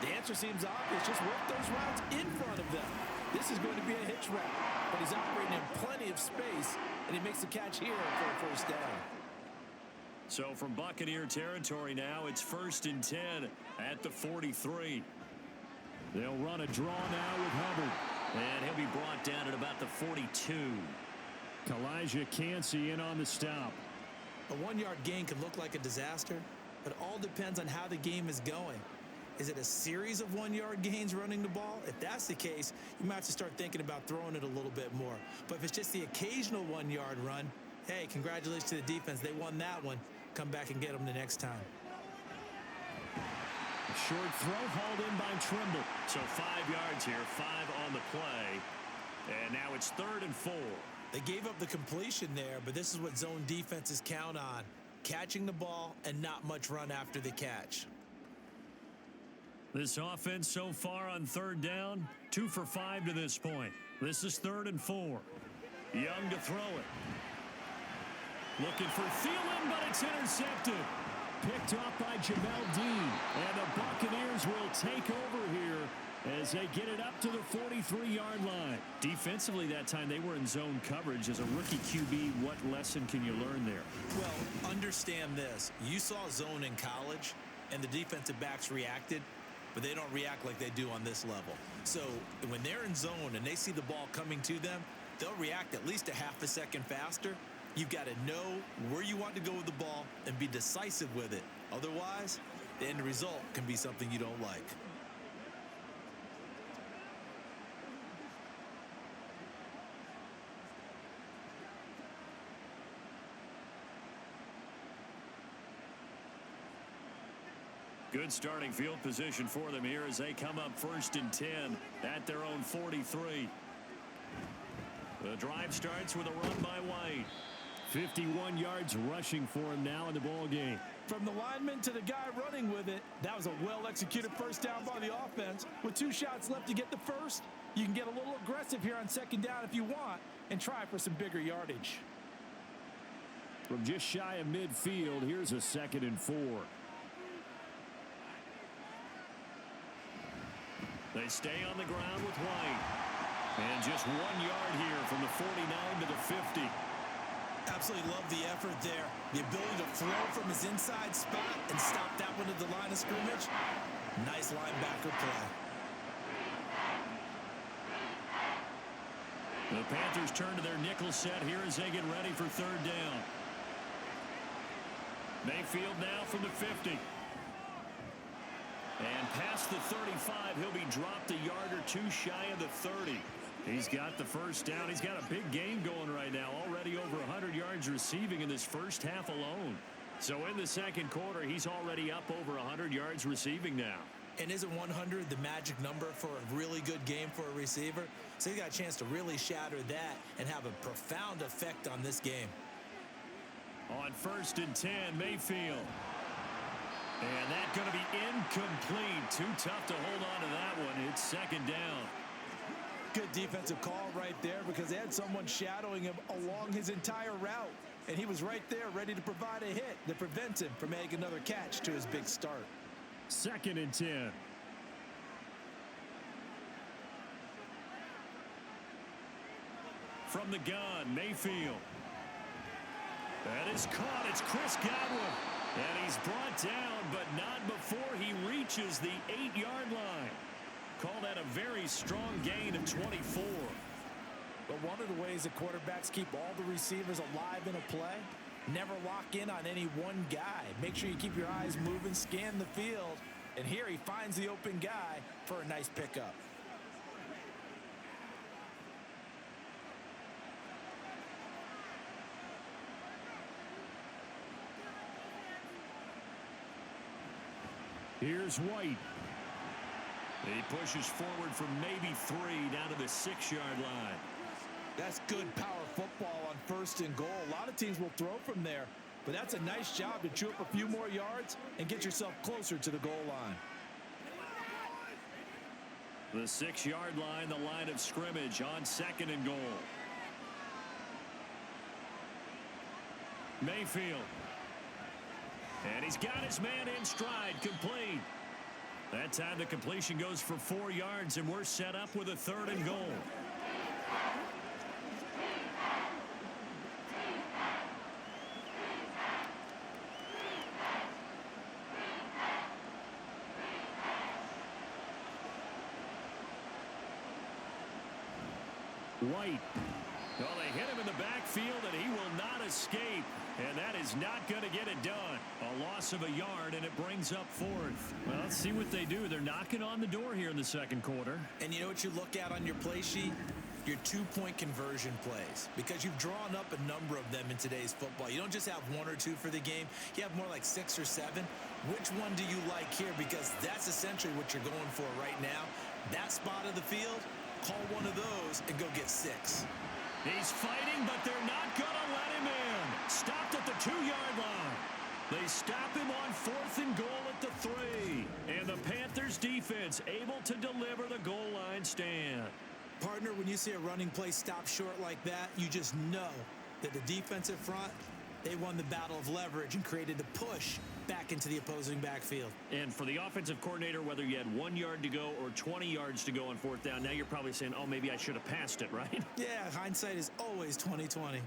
The answer seems obvious. Just work those routes in front of them. This is going to be a hitch route, but he's operating in plenty of space, and he makes the catch here for a first down. So from Buccaneer territory now, it's 1st and 10 at the 43. They'll run a draw now with Hubbard. And he'll be brought down at about the 42. Kalijah Cansey in on the stop. A 1-yard gain can look like a disaster, but it all depends on how the game is going. Is it a series of 1-yard gains running the ball? If that's the case, you might have to start thinking about throwing it a little bit more. But if it's just the occasional 1-yard run, hey, congratulations to the defense. They won that one. Come back and get them the next time. Short throw hauled in by Trimble. So 5 yards here, 5 on the play. And now it's 3rd and 4. They gave up the completion there, but this is what zone defenses count on. Catching the ball and not much run after the catch. This offense so far on third down, 2 for 5 to this point. This is 3rd and 4. Young to throw it. Looking for Thielen, but it's intercepted. Picked off by Jamel Dean. And the Buccaneers will take over here as they get it up to the 43-yard line. Defensively that time, they were in zone coverage. As a rookie QB, what lesson can you learn there? Well, understand this. You saw zone in college, and the defensive backs reacted, but they don't react like they do on this level. So when they're in zone and they see the ball coming to them, they'll react at least a half a second faster. You've got to know where you want to go with the ball and be decisive with it. Otherwise, the end result can be something you don't like. Good starting field position for them here as they come up 1st and 10 at their own 43. The drive starts with a run by White. 51 yards rushing for him now in the ball game. From the lineman to the guy running with it, that was a well-executed first down by the offense. With 2 shots left to get the first, you can get a little aggressive here on 2nd down if you want and try for some bigger yardage. From just shy of midfield, here's a 2nd and 4. They stay on the ground with White. And just 1 yard here from the 49 to the 50. Absolutely love the effort there. The ability to throw from his inside spot and stop that one at the line of scrimmage. Nice linebacker play. The Panthers turn to their nickel set here as they get ready for 3rd down. Mayfield now from the 50. And past the 35, he'll be dropped a yard or 2 shy of the 30. He's got the first down. He's got a big game going right now. Already over 100 yards receiving in this first half alone. So in the 2nd quarter, he's already up over 100 yards receiving now. And isn't 100 the magic number for a really good game for a receiver? So he got a chance to really shatter that and have a profound effect on this game. On 1st and 10, Mayfield. And that's going to be incomplete. Too tough to hold on to that one. It's 2nd down. Good defensive call right there because they had someone shadowing him along his entire route. And he was right there ready to provide a hit that prevents him from making another catch to his big start. 2nd and 10. From the gun, Mayfield. That is caught. It's Chris Godwin. And he's brought down, but not before he reaches the 8-yard line. Call that a very strong gain of 24. But one of the ways the quarterbacks keep all the receivers alive in a play, never lock in on any one guy. Make sure you keep your eyes moving, scan the field. And here he finds the open guy for a nice pickup. Here's White. He pushes forward from maybe 3 down to the 6-yard line. That's good power football on 1st and goal. A lot of teams will throw from there, but that's a nice job to chew up a few more yards and get yourself closer to the goal line. The 6-yard line, the line of scrimmage on 2nd and goal. Mayfield. And he's got his man in stride, complete. That time the completion goes for 4 yards, and we're set up with a 3rd and goal. White. Well, they hit him in the backfield, and he will not escape. And that is not going to get it done. A loss of a yard, and it brings up 4th. Well, let's see what they do. They're knocking on the door here in the 2nd quarter. And you know what you look at on your play sheet? Your 2-point conversion plays. Because you've drawn up a number of them in today's football. You don't just have 1 or 2 for the game. You have more like 6 or 7. Which one do you like here? Because that's essentially what you're going for right now. That spot of the field, call one of those and go get 6. He's fighting, but they're not going to let him in. Stopped at the 2-yard line. They stop him on 4th and goal at the 3. And the Panthers defense able to deliver the goal line stand. Partner, when you see a running play stop short like that, you just know that the defensive front, they won the battle of leverage and created the push back into the opposing backfield. And for the offensive coordinator, whether you had 1 yard to go or 20 yards to go on 4th down, now you're probably saying, oh, maybe I should have passed it, right? Yeah, hindsight is always 20/20.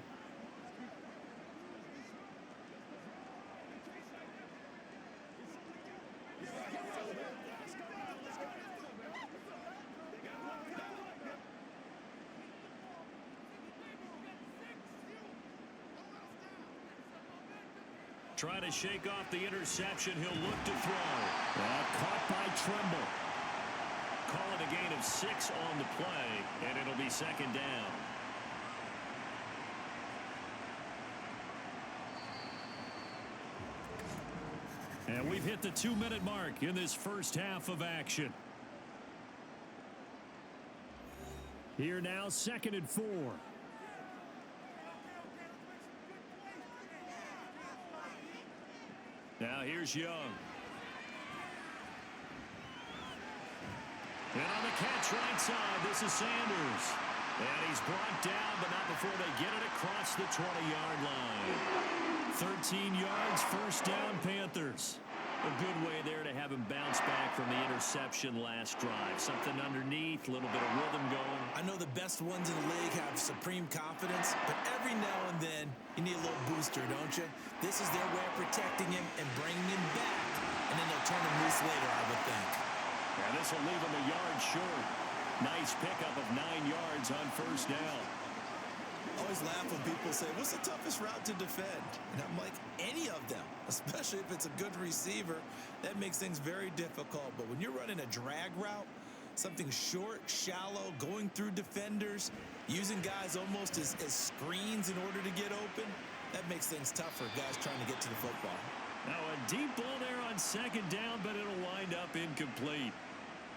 Trying to shake off the interception. He'll look to throw. Caught by Trimble. Call it a gain of 6 on the play, and it'll be 2nd down. And we've hit the 2-minute mark in this first half of action. Here now, 2nd and 4. Now here's Young. And on the catch right side, this is Sanders. And he's brought down, but not before they get it across the 20-yard line. 13 yards, 1st down, Panthers. A good way there to have him bounce back from the interception last drive. Something underneath, a little bit of rhythm going. I know the best ones in the league have supreme confidence, but every now and then you need a little booster, don't you? This is their way of protecting him and bringing him back, and then they'll turn him loose later, I would think. Yeah, this will leave him a yard short. Nice pickup of 9 yards on 1st down. I always laugh when people say, what's the toughest route to defend? And I'm like, any of them, especially if it's a good receiver. That makes things very difficult. But when you're running a drag route, something short, shallow, going through defenders, using guys almost as screens in order to get open, that makes things tough for guys trying to get to the football. Now a deep ball there on 2nd down, but it'll wind up incomplete.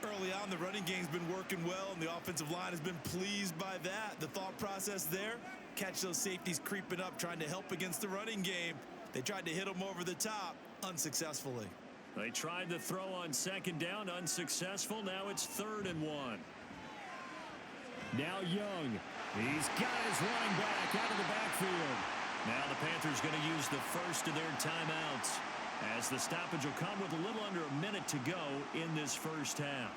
Early on, the running game's been working well, and the offensive line has been pleased by that. The thought process there, catch those safeties creeping up, trying to help against the running game. They tried to hit them over the top, unsuccessfully. They tried to throw on 2nd down, unsuccessful. Now it's 3rd and 1. Now Young. He's got his running back out of the backfield. Now the Panthers going to use the first of their timeouts, as the stoppage will come with a little under a minute to go in this first half.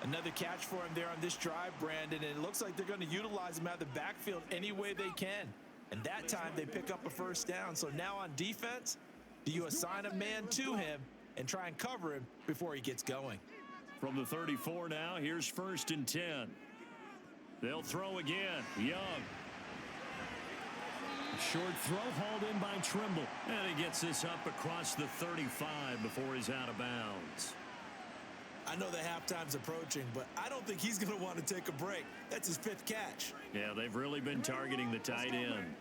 Another catch for him there on this drive, Brandon, and it looks like they're going to utilize him out of the backfield any way they can. And that time they pick up a 1st down. So now on defense, do you assign a man to him and try and cover him before he gets going? From the 34 now, here's 1st and 10. They'll throw again. Young. Short throw hauled in by Trimble. And he gets this up across the 35 before he's out of bounds. I know the halftime's approaching, but I don't think he's going to want to take a break. That's his 5th catch. Yeah, they've really been targeting the tight end.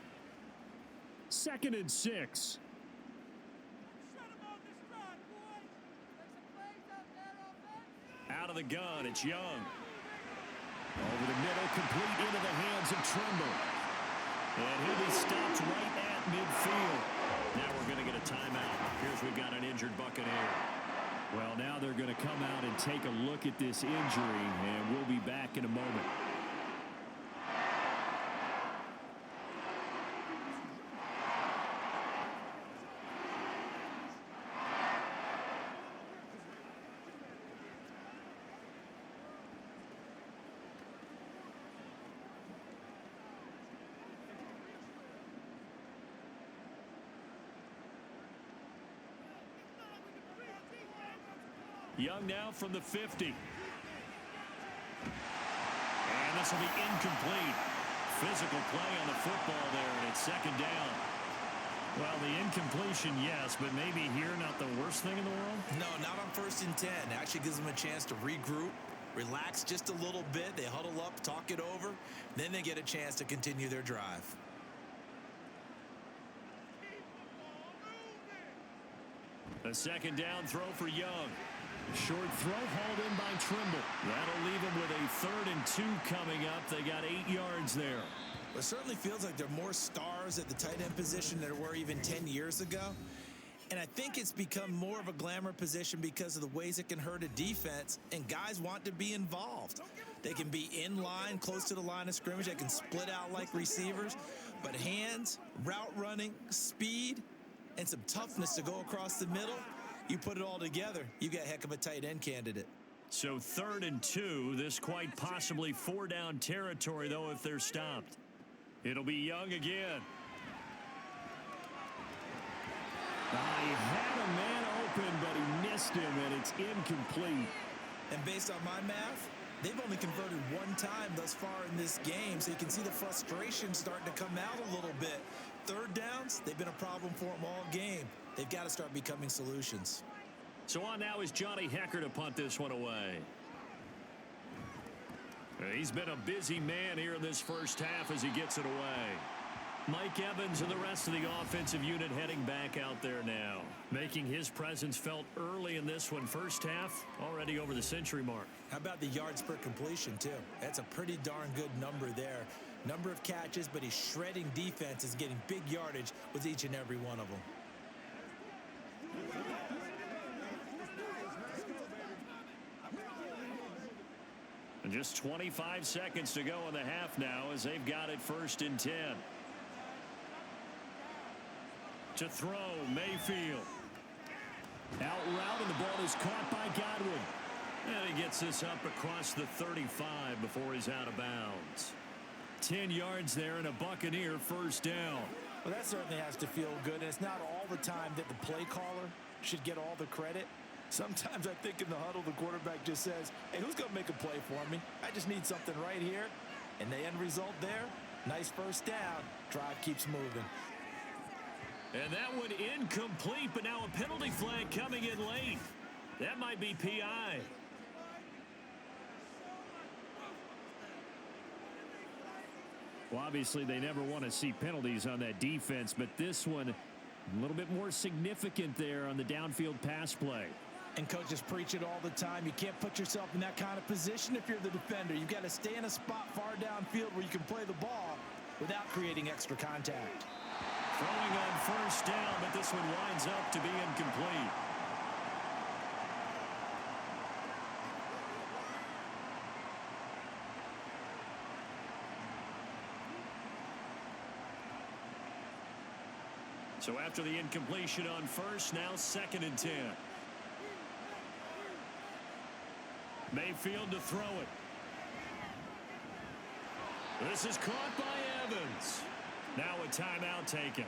2nd and 6. Out of the gun, it's Young. Over the middle, complete into the hands of Trimble. And he'll be stopped right at midfield. Now we're going to get a timeout. Here's we've got an injured Buccaneer. Well, now they're going to come out and take a look at this injury, and we'll be back in a moment. Young now from the 50. And this will be incomplete. Physical play on the football there, and it's 2nd down. Well, the incompletion, yes, but maybe here not the worst thing in the world? No, not on 1st and 10. Actually gives them a chance to regroup, relax just a little bit. They huddle up, talk it over. Then they get a chance to continue their drive. A 2nd down throw for Young. Short throw hauled in by Trimble. That'll leave them with a 3rd and 2 coming up. They got 8 yards there. It certainly feels like there are more stars at the tight end position than there were even 10 years ago. And I think it's become more of a glamour position because of the ways it can hurt a defense, and guys want to be involved. They can be in line, close to the line of scrimmage. They can split out like receivers. But hands, route running, speed, and some toughness to go across the middle, you put it all together, you got a heck of a tight end candidate. So 3rd and 2, this quite possibly 4-down territory, though, if they're stopped. It'll be Young again. He had a man open, but he missed him, and it's incomplete. And based on my math, they've only converted one time thus far in this game, so you can see the frustration starting to come out a little bit. 3rd downs, they've been a problem for them all game. They've got to start becoming solutions. So on now is Johnny Hecker to punt this one away. He's been a busy man here in this first half as he gets it away. Mike Evans and the rest of the offensive unit heading back out there now, making his presence felt early in this one. First half, already over the century mark. How about the yards per completion, too? That's a pretty darn good number there. Number of catches, but he's shredding defenses, getting big yardage with each and every one of them. And just 25 seconds to go in the half now as they've got it 1st and 10. To throw, Mayfield. Out route, and the ball is caught by Godwin. And he gets this up across the 35 before he's out of bounds. 10 yards there and a Buccaneer 1st down. Well, that certainly has to feel good, and it's not all the time that the play caller should get all the credit. Sometimes I think in the huddle, the quarterback just says, hey, who's going to make a play for me? I just need something right here. And the end result there, nice 1st down. Drive keeps moving. And that one incomplete, but now a penalty flag coming in late. That might be PI. Well, obviously, they never want to see penalties on that defense, but this one a little bit more significant there on the downfield pass play. And coaches preach it all the time. You can't put yourself in that kind of position if you're the defender. You've got to stay in a spot far downfield where you can play the ball without creating extra contact. Throwing on 1st down, but this one winds up to be incomplete. So after the incompletion on 1st, now 2nd and 10. Mayfield to throw it. This is caught by Evans. Now a timeout taken.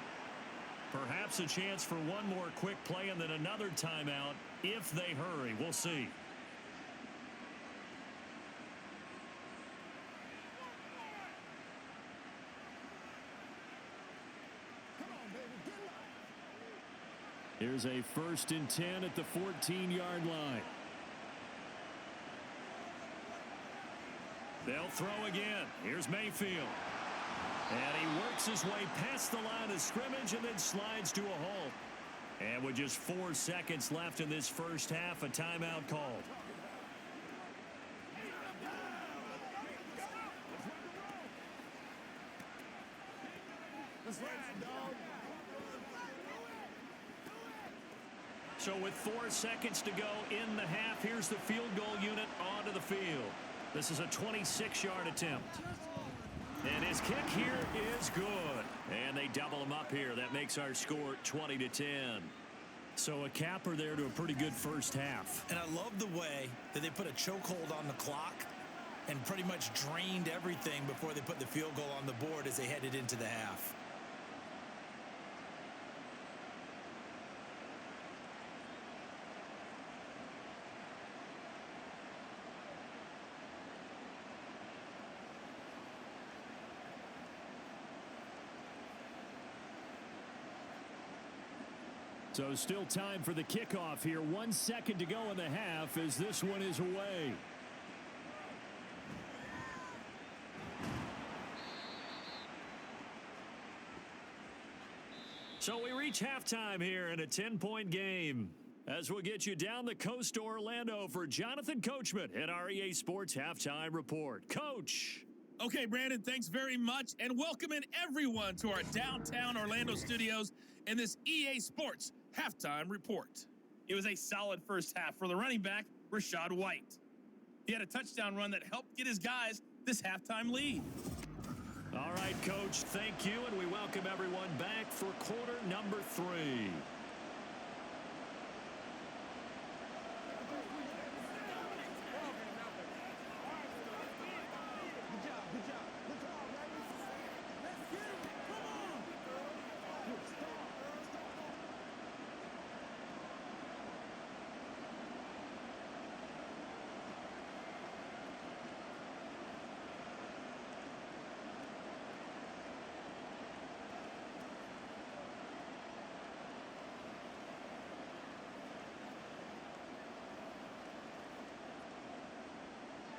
Perhaps a chance for one more quick play and then another timeout if they hurry. We'll see. Here's a 1st and 10 at the 14-yard line. They'll throw again. Here's Mayfield. And he works his way past the line of scrimmage and then slides to a halt. And with just 4 seconds left in this first half, a timeout called. So with 4 seconds to go in the half, here's the field goal unit onto the field. This is a 26-yard attempt. And his kick here is good. And they double him up here. That makes our score 20-10. So a capper there to a pretty good first half. And I love the way that they put a chokehold on the clock and pretty much drained everything before they put the field goal on the board as they headed into the half. So still time for the kickoff here. 1 second to go in the half as this one is away. So we reach halftime here in a 10-point game. As we'll get you down the coast to Orlando for Jonathan Coachman at our EA Sports Halftime Report. Coach. Okay, Brandon, thanks very much, and welcome in everyone to our downtown Orlando studios in this EA Sports halftime report. It was a solid first half for the running back, Rachaad White. He had a touchdown run that helped get his guys this halftime lead. All right, Coach, thank you, and we welcome everyone back for quarter number 3.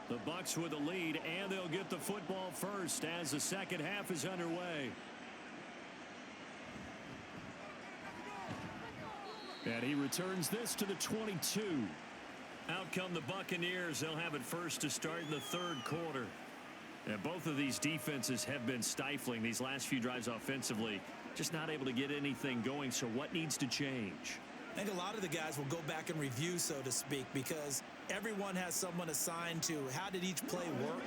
The Bucs with the lead, and they'll get the football first as the second half is underway. And he returns this to the 22. Out come the Buccaneers. They'll have it first to start in the third quarter. And both of these defenses have been stifling these last few drives offensively. Just not able to get anything going. So what needs to change? I think a lot of the guys will go back and review, so to speak, because everyone has someone assigned to how did each play work.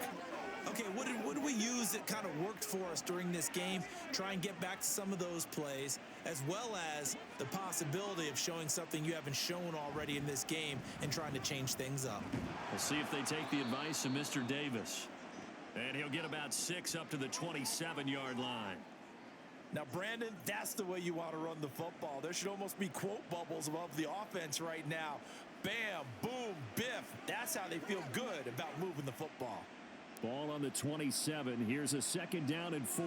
Okay, what did we use that kind of worked for us during this game? Try and get back to some of those plays, as well as the possibility of showing something you haven't shown already in this game and trying to change things up. We'll see if they take the advice of Mr. Davis. And he'll get about 6 up to the 27-yard line. Now, Brandon, that's the way you want to run the football. There should almost be quote bubbles above the offense right now. Bam, boom, biff. That's how they feel good about moving the football. Ball on the 27. Here's a second down and 4.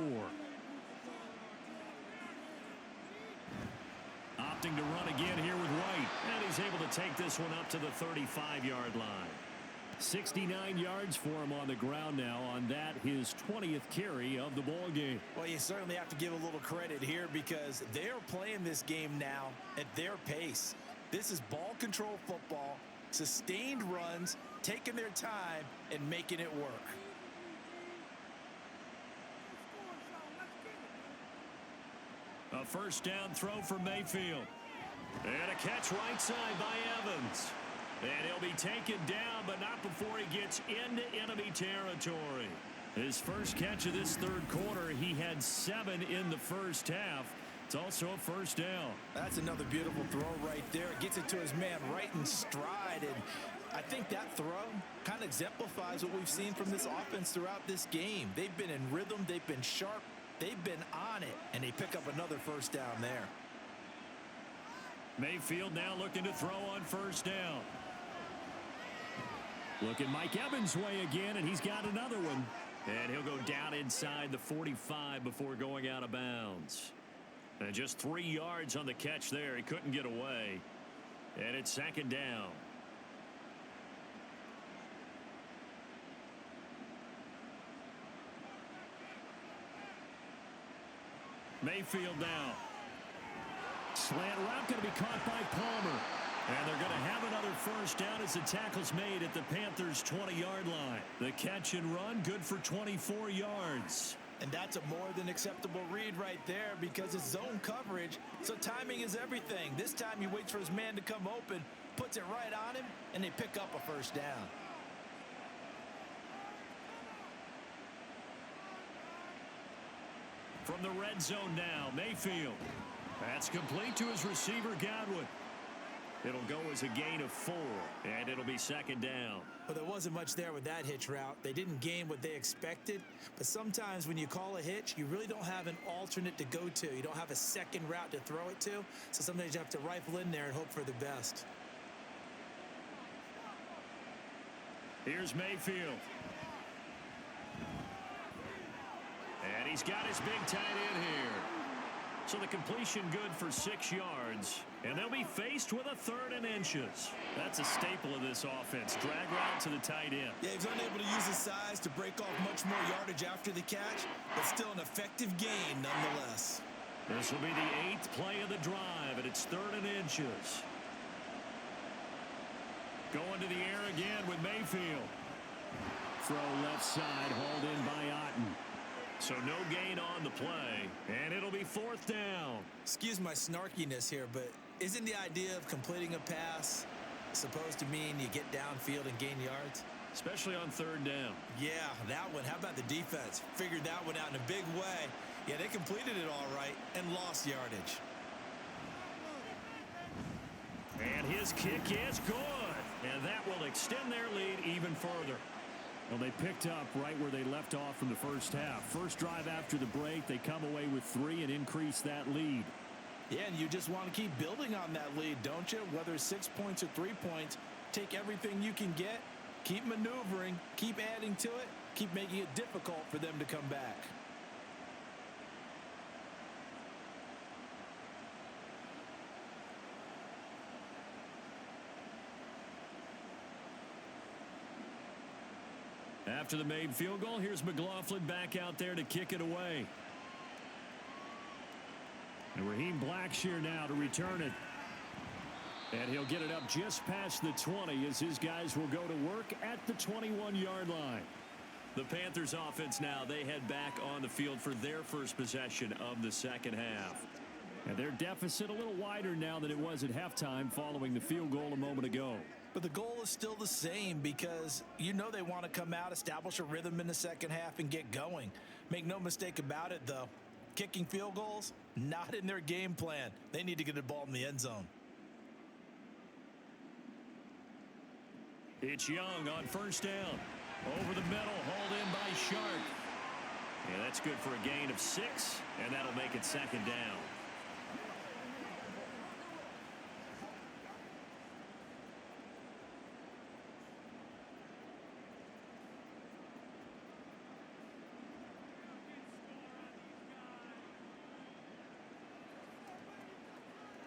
Opting to run again here with White. And he's able to take this one up to the 35-yard line. 69 yards for him on the ground now on that, his 20th carry of the ball game. Well, you certainly have to give a little credit here because they're playing this game now at their pace. This is ball control football, sustained runs, taking their time and making it work. A first down throw for Mayfield. And a catch right side by Evans. And he'll be taken down, but not before he gets into enemy territory. His first catch of this third quarter, he had 7 in the first half. It's also a first down. That's another beautiful throw right there. Gets it to his man right in stride. And I think that throw kind of exemplifies what we've seen from this offense throughout this game. They've been in rhythm. They've been sharp. They've been on it. And they pick up another first down there. Mayfield now looking to throw on first down. Looking Mike Evans' way again, and he's got another one. And he'll go down inside the 45 before going out of bounds. And just 3 yards on the catch there. He couldn't get away. And it's second down. Mayfield now. Slant route going to be caught by Palmer. And they're going to have another first down as the tackle's made at the Panthers' 20-yard line. The catch and run, good for 24 yards. And that's a more than acceptable read right there because it's zone coverage, so timing is everything. This time he waits for his man to come open, puts it right on him, and they pick up a first down. From the red zone now, Mayfield. That's complete to his receiver, Godwin. It'll go as a gain of 4, and it'll be second down. Well, there wasn't much there with that hitch route. They didn't gain what they expected, but sometimes when you call a hitch, you really don't have an alternate to go to. You don't have a second route to throw it to, so sometimes you have to rifle in there and hope for the best. Here's Mayfield. And he's got his big tight end here. So the completion good for 6 yards. And they'll be faced with a 3rd and inches. That's a staple of this offense. Drag route to the tight end. Yeah, he was unable to use his size to break off much more yardage after the catch, but still an effective gain nonetheless. This will be the 8th play of the drive, and it's 3rd and inches. Going to the air again with Mayfield. Throw left side, hauled in by Otten. So no gain on the play, and it'll be 4th down. Excuse my snarkiness here, but isn't the idea of completing a pass supposed to mean you get downfield and gain yards? Especially on 3rd down. Yeah, that one. How about the defense? Figured that one out in a big way. Yeah, they completed it all right and lost yardage. And his kick is good. And that will extend their lead even further. Well, they picked up right where they left off from the first half. First drive after the break, they come away with 3 and increase that lead. Yeah, and you just want to keep building on that lead, don't you? Whether it's 6 points or 3 points, take everything you can get, keep maneuvering, keep adding to it, keep making it difficult for them to come back. After the made field goal, here's McLaughlin back out there to kick it away. And Raheem Blackshear now to return it. And he'll get it up just past the 20 as his guys will go to work at the 21-yard line. The Panthers offense now, they head back on the field for their first possession of the second half. And their deficit a little wider now than it was at halftime following the field goal a moment ago. But the goal is still the same because you know they want to come out, establish a rhythm in the second half, and get going. Make no mistake about it, though. Kicking field goals, not in their game plan. They need to get the ball in the end zone. It's Young on first down. Over the middle, hauled in by Shark. Yeah, that's good for a gain of 6, and that'll make it 2nd down.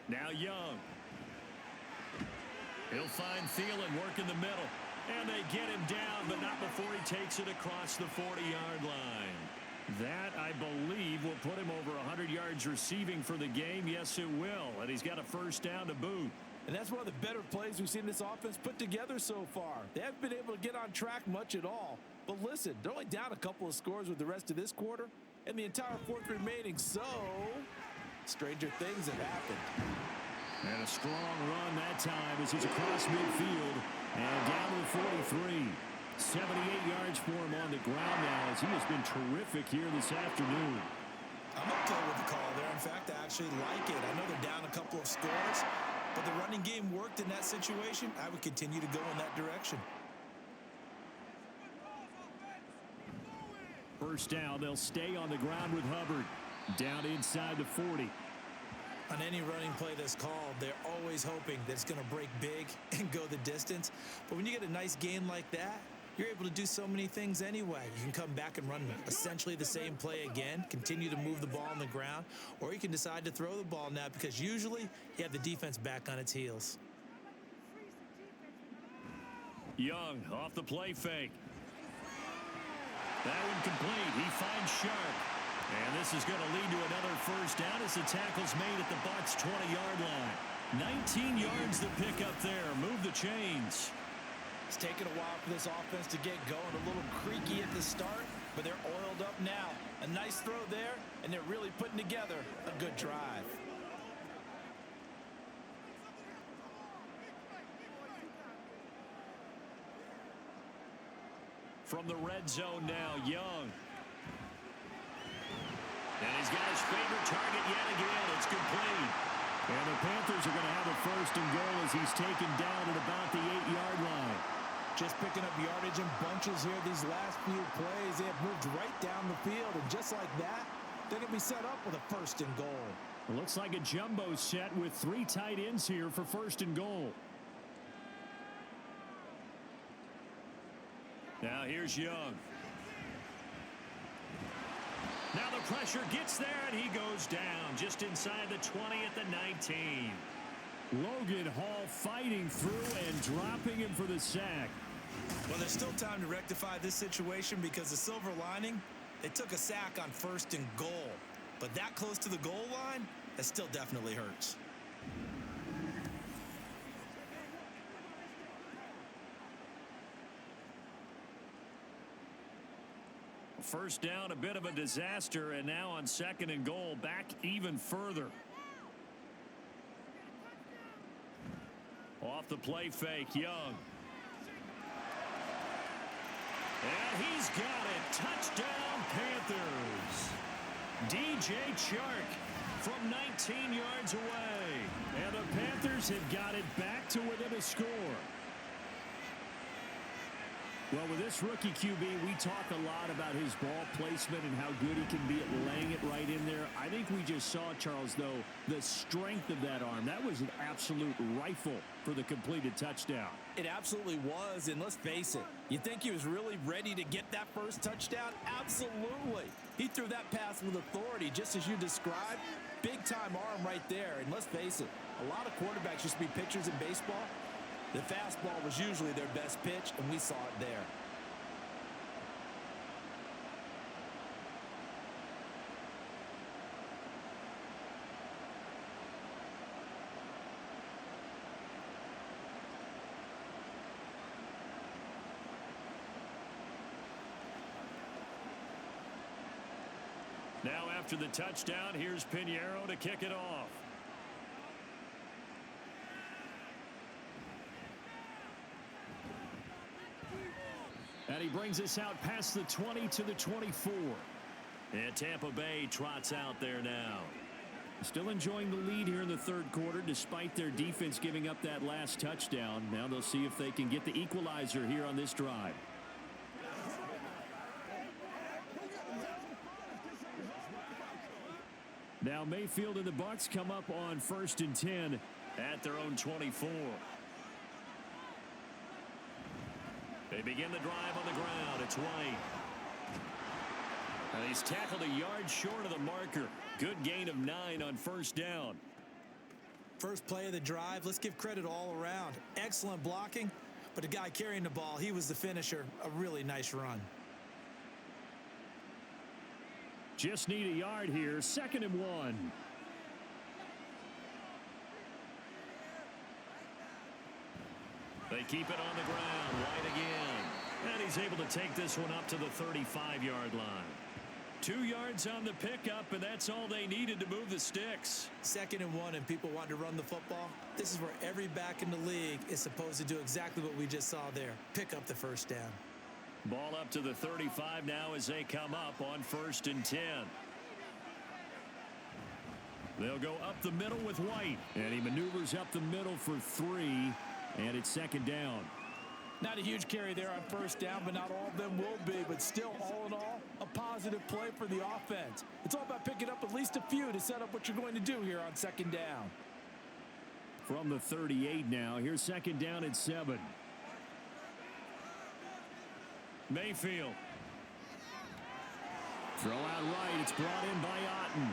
Now Young. He'll find Thielen work in the middle. And they get him down, but not before he takes it across the 40-yard line. That, I believe, will put him over 100 yards receiving for the game. Yes, it will. And he's got a first down to boot. And that's one of the better plays we've seen this offense put together so far. They haven't been able to get on track much at all. But listen, they're only down a couple of scores with the rest of this quarter and the entire 4th remaining. So, stranger things have happened. And a strong run that time as he's across midfield and down to the 43. 78 yards for him on the ground now as he has been terrific here this afternoon. I'm okay with the call there. In fact, I actually like it. I know they're down a couple of scores, but the running game worked in that situation. I would continue to go in that direction. First down, they'll stay on the ground with Hubbard. Down inside the 40. On any running play that's called, they're always hoping that it's going to break big and go the distance. But when you get a nice gain like that, you're able to do so many things anyway. You can come back and run essentially the same play again, continue to move the ball on the ground, or you can decide to throw the ball now because usually you have the defense back on its heels. Young off the play fake. That one complete. He finds Sharp. And this is going to lead to another first down as the tackle's made at the Bucs' 20-yard line. 19 yards to pick up there. Move the chains. It's taken a while for this offense to get going. A little creaky at the start, but they're oiled up now. A nice throw there, and they're really putting together a good drive. From the red zone now, Young. And he's got his favorite target yet again. It's complete. And the Panthers are going to have a first and goal as he's taken down at about the 8-yard line. Just picking up yardage in bunches here these last few plays. They have moved right down the field, and just like that, they're going to be set up with a first and goal. It looks like a jumbo set with 3 tight ends here for first and goal. Now here's Young. Now the pressure gets there, and he goes down just inside the 20 at the 19. Logan Hall fighting through and dropping him for the sack. Well, there's still time to rectify this situation because the silver lining, they took a sack on first and goal. But that close to the goal line, that still definitely hurts. First down, a bit of a disaster, and now on 2nd and goal, back even further. Off the play fake, Young. And he's got it. Touchdown, Panthers. DJ Chark from 19 yards away. And the Panthers have got it back to within a score. Well, with this rookie QB, we talk a lot about his ball placement and how good he can be at laying it right in there. I think we just saw, Charles, though, the strength of that arm. That was an absolute rifle for the completed touchdown. It absolutely was, and let's face it, you think he was really ready to get that first touchdown? Absolutely. He threw that pass with authority, just as you described. Big-time arm right there, and let's face it, a lot of quarterbacks used to be pitchers in baseball. The fastball was usually their best pitch, and we saw it there. Now after the touchdown, here's Pinheiro to kick it off. And he brings us out past the 20 to the 24. And Tampa Bay trots out there now. Still enjoying the lead here in the third quarter despite their defense giving up that last touchdown. Now they'll see if they can get the equalizer here on this drive. Now Mayfield and the Bucs come up on 1st and 10 at their own 24. They begin the drive on the ground. It's White. And he's tackled a yard short of the marker. Good gain of 9 on 1st down. First play of the drive, let's give credit all around. Excellent blocking, but the guy carrying the ball, he was the finisher. A really nice run. Just need a yard here. 2nd and 1. They keep it on the ground. White again. And he's able to take this one up to the 35-yard line. 2 yards on the pickup, and that's all they needed to move the sticks. 2nd and 1, and people want to run the football. This is where every back in the league is supposed to do exactly what we just saw there. Pick up the first down. Ball up to the 35 now as they come up on 1st and 10. They'll go up the middle with White, and he maneuvers up the middle for 3. And it's 2nd down. Not a huge carry there on 1st down, but not all of them will be. But still, all in all, a positive play for the offense. It's all about picking up at least a few to set up what you're going to do here on 2nd down. From the 38 now, here's 2nd down at 7. Mayfield. Throw out right. It's brought in by Otten.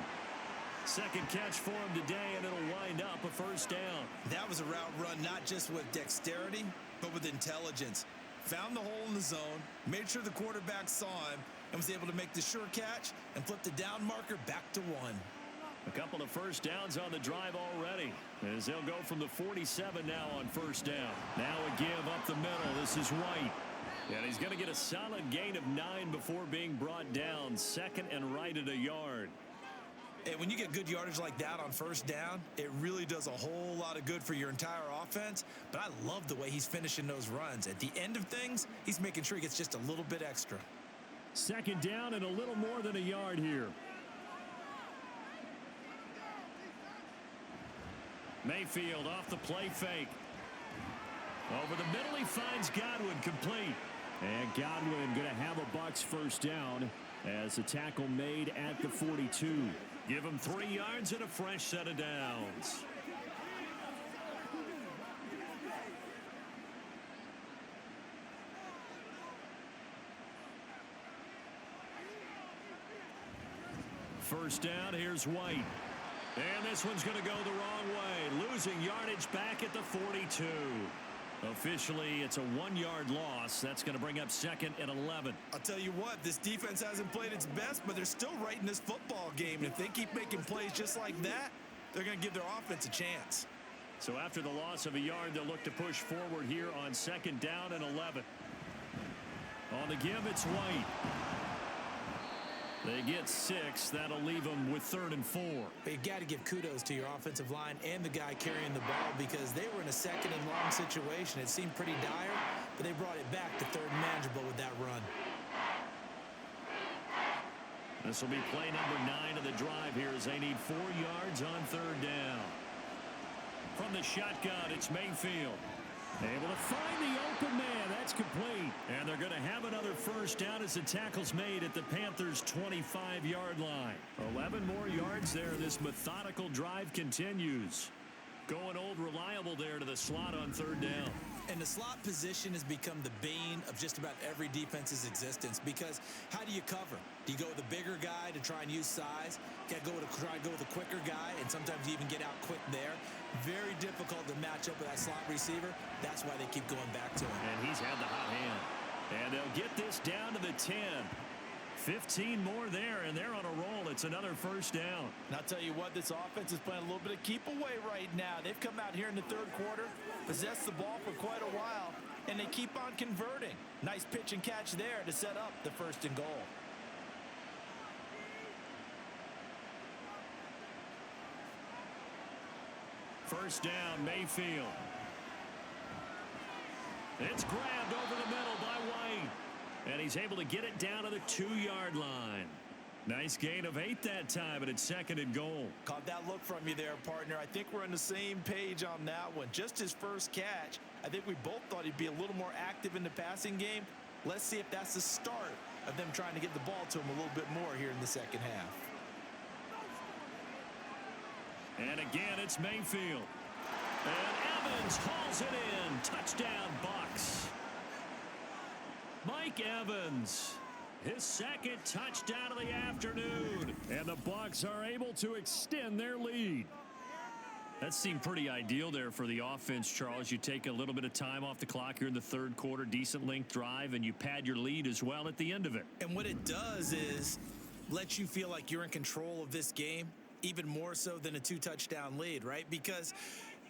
Second catch for him today, and it'll wind up a 1st down. That was a route run not just with dexterity, but with intelligence. Found the hole in the zone, made sure the quarterback saw him, and was able to make the sure catch and flip the down marker back to 1. A couple of 1st downs on the drive already, as they'll go from the 47 now on 1st down. Now a give up the middle. This is White. And he's going to get a solid gain of 9 before being brought down. 2nd and right at a yard. And when you get good yardage like that on 1st down, it really does a whole lot of good for your entire offense. But I love the way he's finishing those runs. At the end of things, he's making sure he gets just a little bit extra. 2nd down and a little more than a yard here. Mayfield off the play fake. Over the middle, he finds Godwin complete. And Godwin going to have a Bucs 1st down as a tackle made at the 42. Give him 3 yards and a fresh set of downs. First down, here's White. And this one's going to go the wrong way. Losing yardage back at the 42. Officially, it's a 1-yard loss. That's going to bring up 2nd and 11. I'll tell you what, this defense hasn't played its best, but they're still right in this football game. And if they keep making plays just like that, they're going to give their offense a chance. So after the loss of a yard, they'll look to push forward here on 2nd down and 11. On the give, it's White. They get 6. That'll leave them with 3rd and 4. But you got to give kudos to your offensive line and the guy carrying the ball because they were in a 2nd and long situation. It seemed pretty dire, but they brought it back to 3rd and manageable with that run. This will be play number 9 of the drive here as they need 4 yards on 3rd down. From the shotgun, it's Mayfield. Able to find the open man. That's complete. And they're going to have another 1st down as the tackle's made at the Panthers' 25-yard line. 11 more yards there. This methodical drive continues. Going old reliable there to the slot on 3rd down. And the slot position has become the bane of just about every defense's existence because how do you cover? Do you go with a bigger guy to try and use size? You got to try to go with a quicker guy, and sometimes you even get out quick there. Very difficult to match up with that slot receiver. That's why they keep going back to him. And he's had the hot hand. And they'll get this down to the 10. 15 more there, and they're on a roll. It's another 1st down. And I'll tell you what, this offense is playing a little bit of keep away right now. They've come out here in the 3rd quarter, possessed the ball for quite a while, and they keep on converting. Nice pitch and catch there to set up the 1st and goal. First down, Mayfield. It's grabbed over the middle by White. And he's able to get it down to the 2-yard line. Nice gain of 8 that time, but it's 2nd and goal. Caught that look from you there, partner. I think we're on the same page on that one. Just his first catch. I think we both thought he'd be a little more active in the passing game. Let's see if that's the start of them trying to get the ball to him a little bit more here in the 2nd half. And again, it's Mayfield. And Evans hauls it in. Touchdown, Bucs. Mike Evans, his 2nd touchdown of the afternoon. And the Bucs are able to extend their lead. That seemed pretty ideal there for the offense, Charles. You take a little bit of time off the clock here in the 3rd quarter, decent length drive, and you pad your lead as well at the end of it. And what it does is let you feel like you're in control of this game, even more so than a 2-touchdown lead, right? Because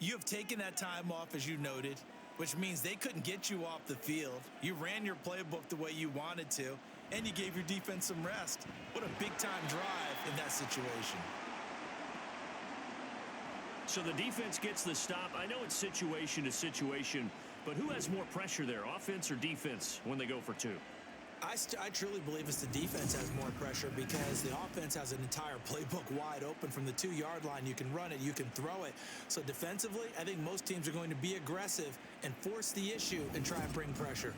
you have taken that time off, as you noted, which means they couldn't get you off the field. You ran your playbook the way you wanted to, and you gave your defense some rest. What a big-time drive in that situation. So the defense gets the stop. I know it's situation to situation, but who has more pressure there, offense or defense, when they go for 2? I truly believe it's the defense has more pressure because the offense has an entire playbook wide open from the 2-yard line. You can run it, you can throw it. So defensively, I think most teams are going to be aggressive and force the issue and try and bring pressure.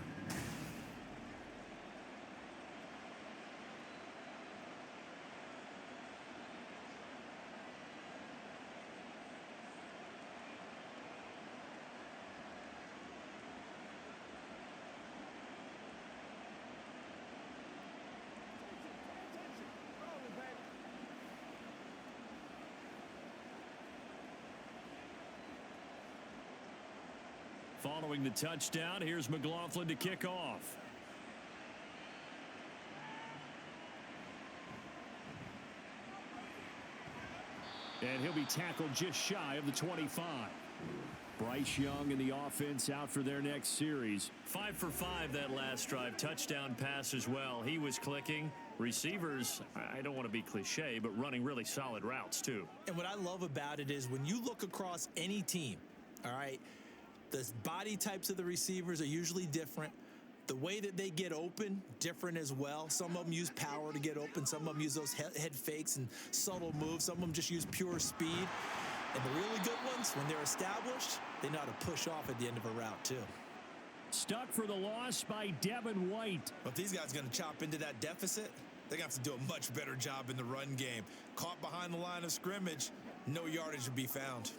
Following the touchdown, here's McLaughlin to kick off. And he'll be tackled just shy of the 25. Bryce Young and the offense out for their next series. 5 for 5 that last drive. Touchdown pass as well. He was clicking. Receivers, I don't want to be cliche, but running really solid routes too. And what I love about it is when you look across any team, all right, the body types of the receivers are usually different. The way that they get open, different as well. Some of them use power to get open. Some of them use those head fakes and subtle moves. Some of them just use pure speed. And the really good ones, when they're established, they know how to push off at the end of a route, too. Stuck for the loss by Devin White. But if these guys are going to chop into that deficit, they're going to have to do a much better job in the run game. Caught behind the line of scrimmage, no yardage would be found.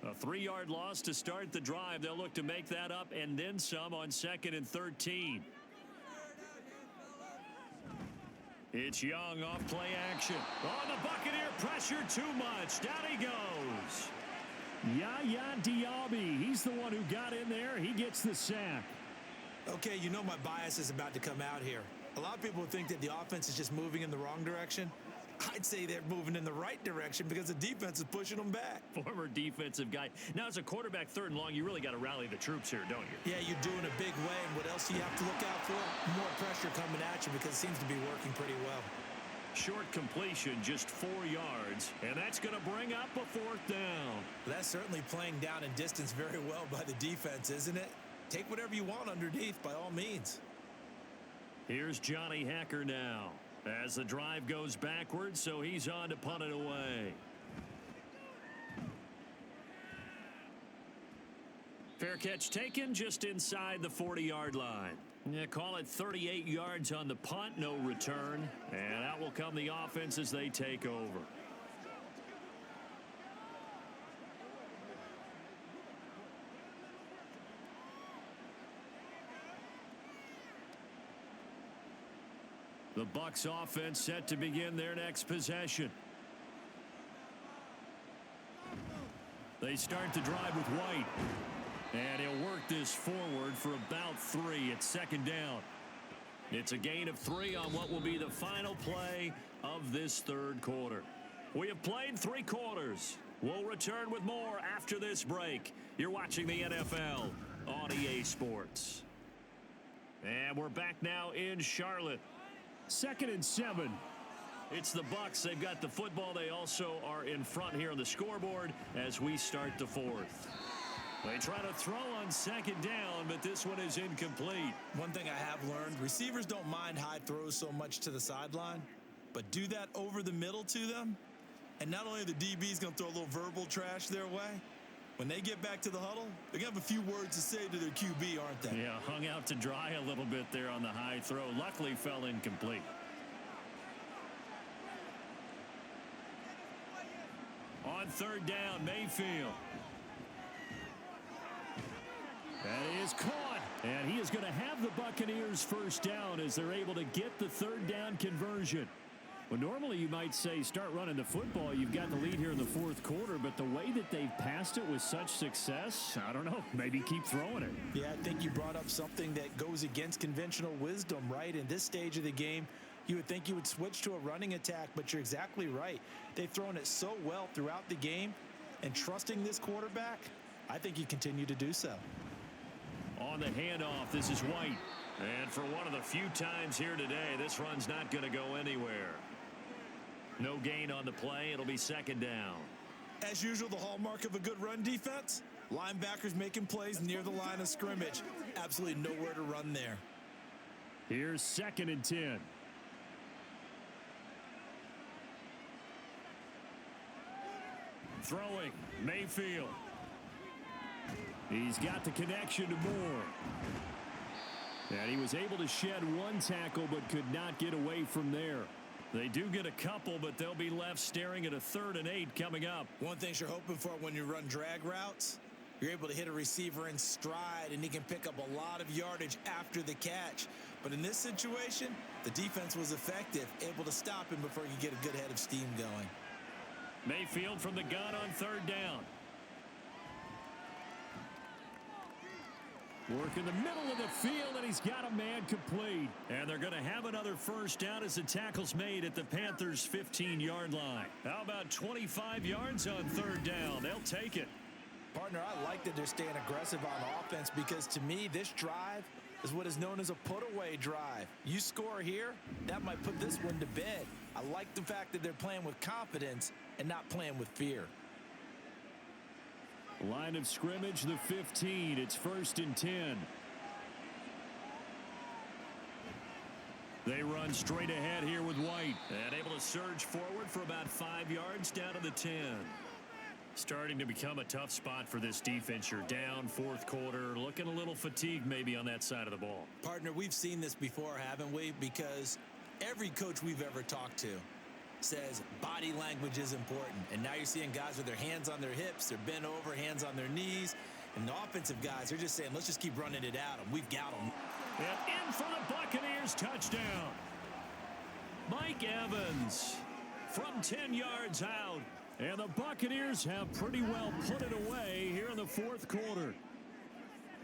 A 3-yard loss to start the drive. They'll look to make that up and then some on 2nd and 13. It's Young off play action. Oh, the Buccaneer pressure too much. Down he goes. Yaya Diaby. He's the one who got in there. He gets the sack. Okay, you know my bias is about to come out here. A lot of people think that the offense is just moving in the wrong direction. I'd say they're moving in the right direction because the defense is pushing them back. Former defensive guy. Now, as a quarterback 3rd and long, you really got to rally the troops here, don't you? Yeah, you do in a big way. And what else do you have to look out for? More pressure coming at you because it seems to be working pretty well. Short completion, just 4 yards, and that's going to bring up a 4th down. That's certainly playing down in distance very well by the defense, isn't it? Take whatever you want underneath by all means. Here's Johnny Hacker now as the drive goes backwards, so he's on to punt it away. Fair catch taken just inside the 40-yard line. Yeah, call it 38 yards on the punt, no return. And out will come the offense as they take over. The Bucs offense set to begin their next possession. They start the drive with White. And he'll work this forward for about 3 at 2nd down. It's a gain of 3 on what will be the final play of this 3rd quarter. We have played 3 quarters. We'll return with more after this break. You're watching the NFL on EA Sports. And we're back now in Charlotte. 2nd and 7. It's the Bucs. They've got the football. They also are in front here on the scoreboard as we start the 4th. They try to throw on 2nd down, but this one is incomplete. One thing I have learned, receivers don't mind high throws so much to the sideline, but do that over the middle to them, and not only are the DBs going to throw a little verbal trash their way, when they get back to the huddle, they're going to have a few words to say to their QB, aren't they? Yeah, hung out to dry a little bit there on the high throw. Luckily fell incomplete. On 3rd down, Mayfield. That is caught, and he is going to have the Buccaneers 1st down as they're able to get the 3rd down conversion. Well, normally you might say start running the football. You've got the lead here in the 4th quarter, but the way that they've passed it with such success, I don't know, maybe keep throwing it. Yeah, I think you brought up something that goes against conventional wisdom, right? In this stage of the game, you would think you would switch to a running attack, but you're exactly right. They've thrown it so well throughout the game, and trusting this quarterback, I think you continue to do so. On the handoff, this is White. And for one of the few times here today, this run's not going to go anywhere. No gain on the play. It'll be 2nd down. As usual, the hallmark of a good run defense, linebackers making plays near the line of scrimmage. Absolutely nowhere to run there. Here's 2nd and 10. Throwing, Mayfield. He's got the connection to Moore. And he was able to shed 1 tackle but could not get away from there. They do get a couple, but they'll be left staring at a 3rd and 8 coming up. One thing you're hoping for when you run drag routes, you're able to hit a receiver in stride, and he can pick up a lot of yardage after the catch. But in this situation, the defense was effective, able to stop him before he could get a good head of steam going. Mayfield from the gun on 3rd down. Work in the middle of the field, and he's got a man complete. And they're going to have another 1st down as the tackle's made at the Panthers' 15-yard line. How about 25 yards on 3rd down? They'll take it. Partner, I like that they're staying aggressive on offense because, to me, this drive is what is known as a put-away drive. You score here, that might put this one to bed. I like the fact that they're playing with confidence and not playing with fear. Line of scrimmage, the 15. It's 1st and 10. They run straight ahead here with White. And able to surge forward for about 5 yards down to the 10. Starting to become a tough spot for this defense. You're down 4th quarter. Looking a little fatigued maybe on that side of the ball. Partner, we've seen this before, haven't we? Because every coach we've ever talked to says body language is important. And now you're seeing guys with their hands on their hips, they're bent over, hands on their knees. And the offensive guys are just saying, let's just keep running it at them. We've got them. And in for the Buccaneers, touchdown. Mike Evans from 10 yards out. And the Buccaneers have pretty well put it away here in the 4th quarter.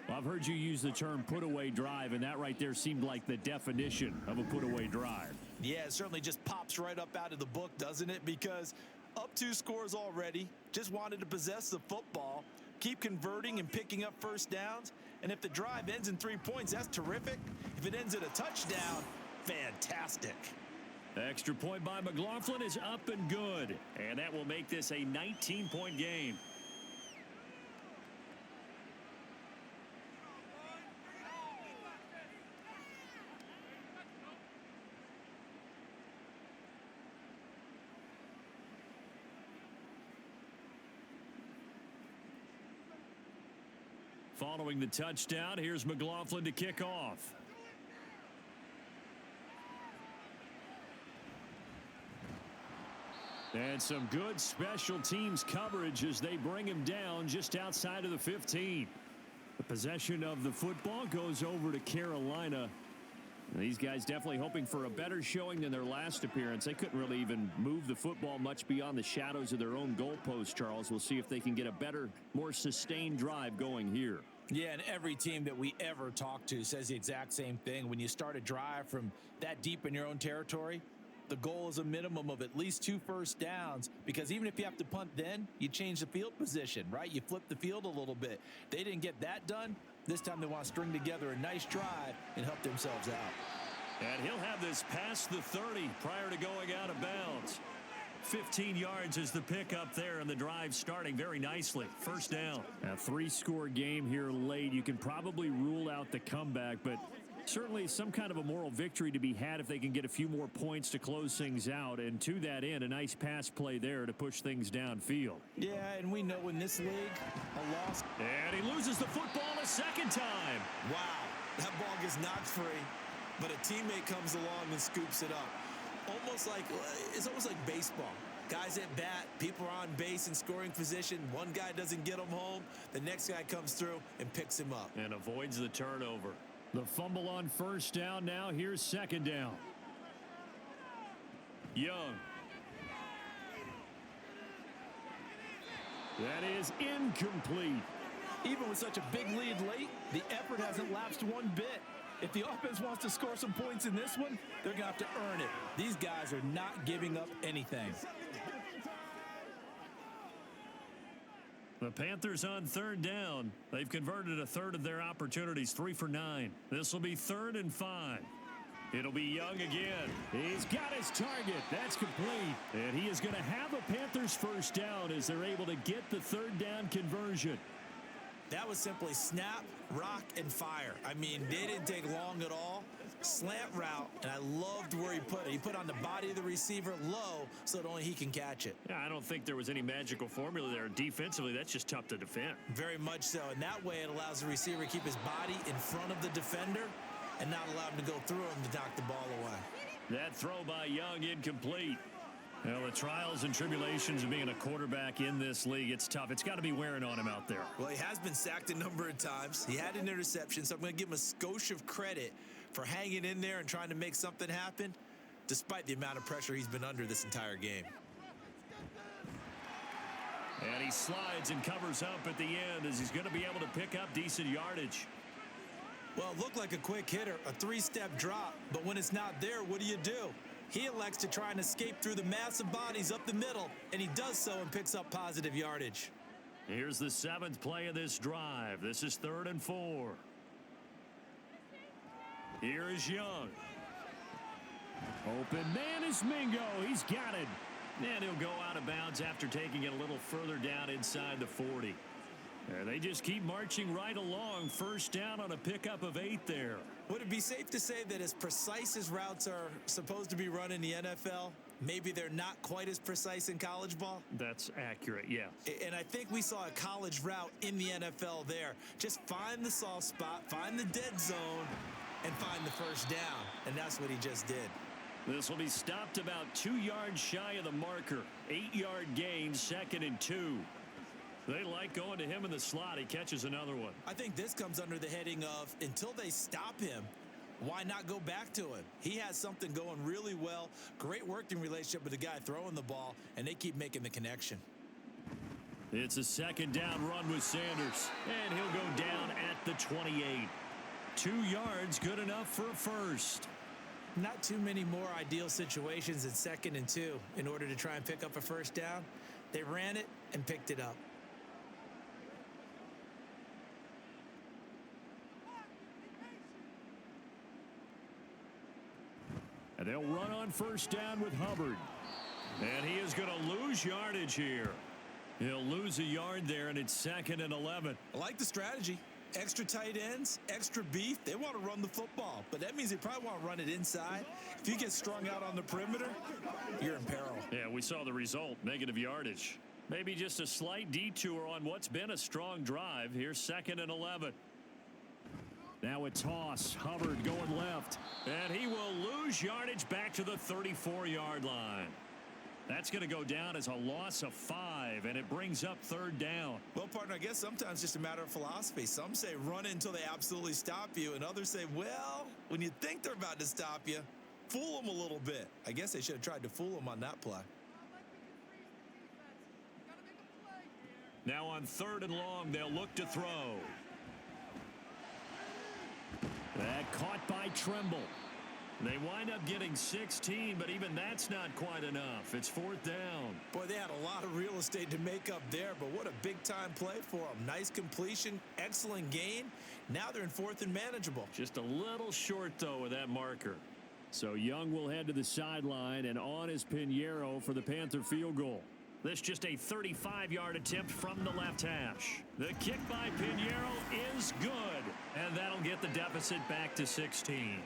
Well, I've heard you use the term put-away drive, and that right there seemed like the definition of a put-away drive. Yeah, it certainly just pops right up out of the book, doesn't it? Because up 2 scores already, just wanted to possess the football, keep converting and picking up 1st downs. And if the drive ends in 3 points, that's terrific. If it ends in a touchdown, fantastic. Extra point by McLaughlin is up and good. And that will make this a 19-point game. Following the touchdown, here's McLaughlin to kick off. And some good special teams coverage as they bring him down just outside of the 15. The possession of the football goes over to Carolina. These guys definitely hoping for a better showing than their last appearance. They couldn't really even move the football much beyond the shadows of their own goalpost, Charles. We'll see if they can get a better, more sustained drive going here. Yeah, and every team that we ever talk to says the exact same thing. When you start a drive from that deep in your own territory, the goal is a minimum of at least 2 first downs, because even if you have to punt then, you change the field position, right? You flip the field a little bit. They didn't get that done. This time they want to string together a nice drive and help themselves out. And he'll have this past the 30 prior to going out of bounds. 15 yards is the pickup there, and the drive starting very nicely. First down. A 3-score game here late. You can probably rule out the comeback, but certainly some kind of a moral victory to be had if they can get a few more points to close things out. And to that end, a nice pass play there to push things downfield. Yeah, and we know in this league, a loss. And he loses the football a second time. Wow, that ball gets knocked free, but a teammate comes along and scoops it up. It's almost like baseball. Guys at bat, people are on base in scoring position. One guy doesn't get him home. The next guy comes through and picks him up. And avoids the turnover. The fumble on first down now. Here's second down. Young. That is incomplete. Even with such a big lead late, the effort hasn't lapsed one bit. If the offense wants to score some points in this one, they're going to have to earn it. These guys are not giving up anything. The Panthers on third down. They've converted a third of their opportunities, 3 for 9. This will be 3rd and 5. It'll be Young again. He's got his target. That's complete. And he is going to have a Panthers first down as they're able to get the third down conversion. That was simply snap, rock, and fire. I mean, they didn't take long at all. Slant route, and I loved where he put it. He put on the body of the receiver low so that only he can catch it. Yeah, I don't think there was any magical formula there. Defensively, that's just tough to defend. Very much so, and that way it allows the receiver to keep his body in front of the defender and not allow him to go through him to knock the ball away. That throw by Young incomplete. Well, the trials and tribulations of being a quarterback in this league, it's tough. It's got to be wearing on him out there. Well, he has been sacked a number of times. He had an interception, so I'm going to give him a skosh of credit for hanging in there and trying to make something happen, despite the amount of pressure he's been under this entire game. And he slides and covers up at the end as he's going to be able to pick up decent yardage. Well, it looked like a quick hitter, a 3-step drop, but when it's not there, what do? He elects to try and escape through the massive bodies up the middle, and he does so and picks up positive yardage. Here's the 7th play of this drive. This is 3rd and 4. Here is Young. Open man is Mingo. He's got it. And he'll go out of bounds after taking it a little further down inside the 40. And they just keep marching right along. First down on a pickup of 8 there. Would it be safe to say that as precise as routes are supposed to be run in the NFL, maybe they're not quite as precise in college ball? That's accurate, yeah. And I think we saw a college route in the NFL there. Just find the soft spot, find the dead zone, and find the first down. And that's what he just did. This will be stopped about 2 yards shy of the marker. 8-yard gain, 2nd and 2. They like going to him in the slot. He catches another one. I think this comes under the heading of, until they stop him, why not go back to him? He has something going really well. Great working relationship with the guy throwing the ball, and they keep making the connection. It's a 2nd down run with Sanders, and he'll go down at the 28. 2 yards, good enough for a first. Not too many more ideal situations in 2nd and 2 in order to try and pick up a first down. They ran it and picked it up. And they'll run on first down with Hubbard. And he is going to lose yardage here. He'll lose a yard there, and it's 2nd and 11. I like the strategy. Extra tight ends, extra beef. They want to run the football, but that means they probably want to run it inside. If you get strung out on the perimeter, you're in peril. Yeah, we saw the result, negative yardage. Maybe just a slight detour on what's been a strong drive. Here's 2nd and 11. Now a toss. Hubbard going left. And he will lose yardage back to the 34-yard line. That's going to go down as a loss of 5, and it brings up 3rd down. Well, partner, I guess sometimes it's just a matter of philosophy. Some say run it until they absolutely stop you, and others say, well, when you think they're about to stop you, fool them a little bit. I guess they should have tried to fool them on that play. Now on 3rd and long, they'll look to throw. That caught by Tremble. They wind up getting 16, but even that's not quite enough. It's 4th down. Boy, they had a lot of real estate to make up there, but what a big-time play for them. Nice completion, excellent gain. Now they're in 4th and manageable. Just a little short, though, of that marker. So Young will head to the sideline, and on is Pinheiro for the Panther field goal. This just a 35-yard attempt from the left hash. The kick by Pinheiro is good, and that'll get the deficit back to 16.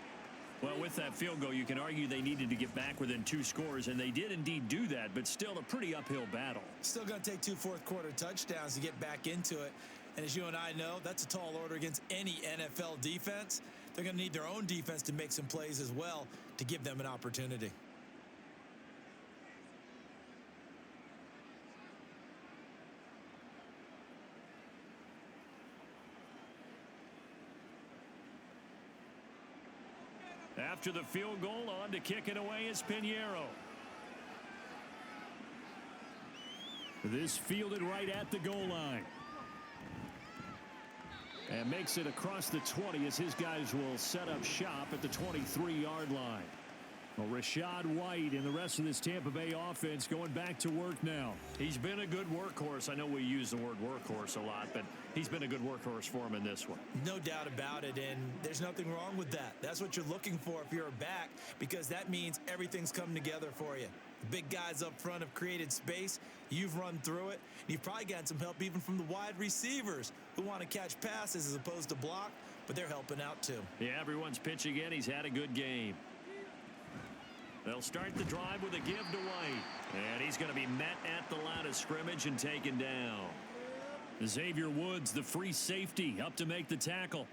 Well, with that field goal, you can argue they needed to get back within 2 scores, and they did indeed do that, but still a pretty uphill battle. Still going to take 2 fourth-quarter touchdowns to get back into it. And as you and I know, that's a tall order against any NFL defense. They're going to need their own defense to make some plays as well to give them an opportunity. After the field goal, on to kick it away is Pinheiro. This fielded right at the goal line. And makes it across the 20 as his guys will set up shop at the 23-yard line. Well, Rachaad White and the rest of this Tampa Bay offense going back to work now. He's been a good workhorse. I know we use the word workhorse a lot, but he's been a good workhorse for him in this one. No doubt about it, and there's nothing wrong with that. That's what you're looking for if you're a back, because that means everything's come together for you. The big guys up front have created space. You've run through it. And you've probably gotten some help even from the wide receivers who want to catch passes as opposed to block, but they're helping out too. Yeah, everyone's pitching in. He's had a good game. They'll start the drive with a give to White. And he's going to be met at the line of scrimmage and taken down. Xavier Woods, the free safety, up to make the tackle.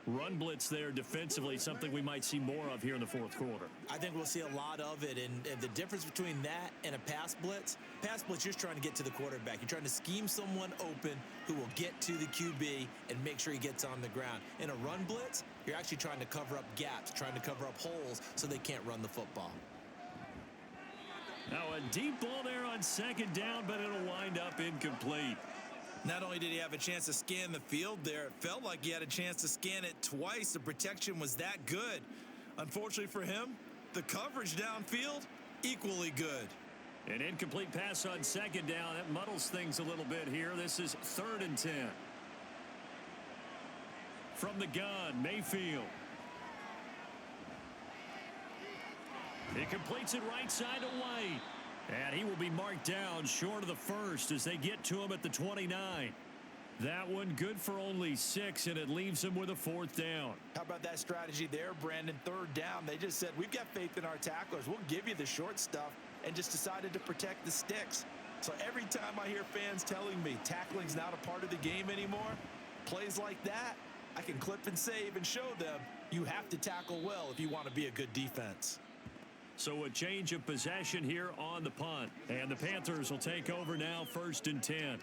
Run blitz there defensively, something we might see more of here in the 4th quarter. I think we'll see a lot of it, and the difference between that and a pass blitz, you're just trying to get to the quarterback. You're trying to scheme someone open who will get to the QB and make sure he gets on the ground. In a run blitz, you're actually trying to cover up gaps, trying to cover up holes so they can't run the football. Now a deep ball there on 2nd down, but it'll wind up incomplete. Not only did he have a chance to scan the field there, it felt like he had a chance to scan it twice. The protection was that good. Unfortunately for him, the coverage downfield, equally good. An incomplete pass on 2nd down. That muddles things a little bit here. This is 3rd and 10. From the gun, Mayfield. He completes it right side to White. And he will be marked down short of the first as they get to him at the 29. That one good for only 6, and it leaves him with a 4th down. How about that strategy there, Brandon? 3rd down. They just said, we've got faith in our tacklers. We'll give you the short stuff, and just decided to protect the sticks. So every time I hear fans telling me tackling's not a part of the game anymore, plays like that, I can clip and save and show them you have to tackle well if you want to be a good defense. So a change of possession here on the punt. And the Panthers will take over now, 1st and 10.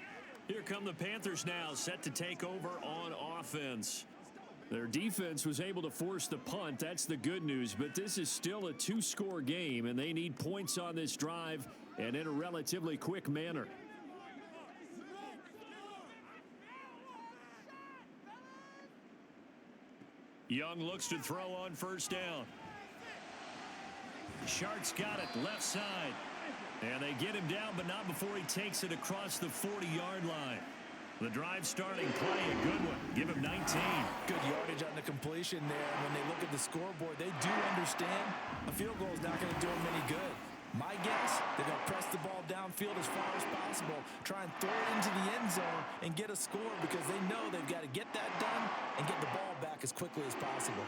Here come the Panthers now, set to take over on offense. Their defense was able to force the punt. That's the good news. But this is still a 2-score game, and they need points on this drive and in a relatively quick manner. Young looks to throw on 1st down. Shark's got it left side. And they get him down, but not before he takes it across the 40-yard line. The drive starting play, a good one. Give him 19. Good yardage on the completion there. And when they look at the scoreboard, they do understand a field goal is not going to do them any good. My guess, they're going to press the ball downfield as far as possible, try and throw it into the end zone and get a score because they know they've got to get that done and get the ball back as quickly as possible.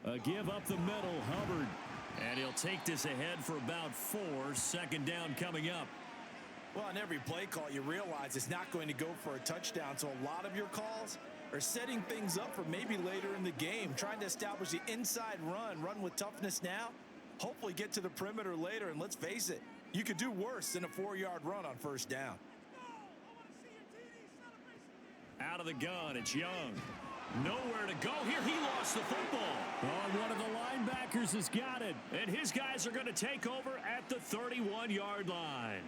A give up the middle, Hubbard. And he'll take this ahead for about 4. Second down coming up. Well, on every play call, you realize it's not going to go for a touchdown, so a lot of your calls are setting things up for maybe later in the game, trying to establish the inside run with toughness now, hopefully get to the perimeter later, and let's face it, you could do worse than a 4-yard run on first down. Out of the gun, it's Young. Nowhere to go here. He lost the football. Oh, one of the linebackers has got it. And his guys are going to take over at the 31-yard line.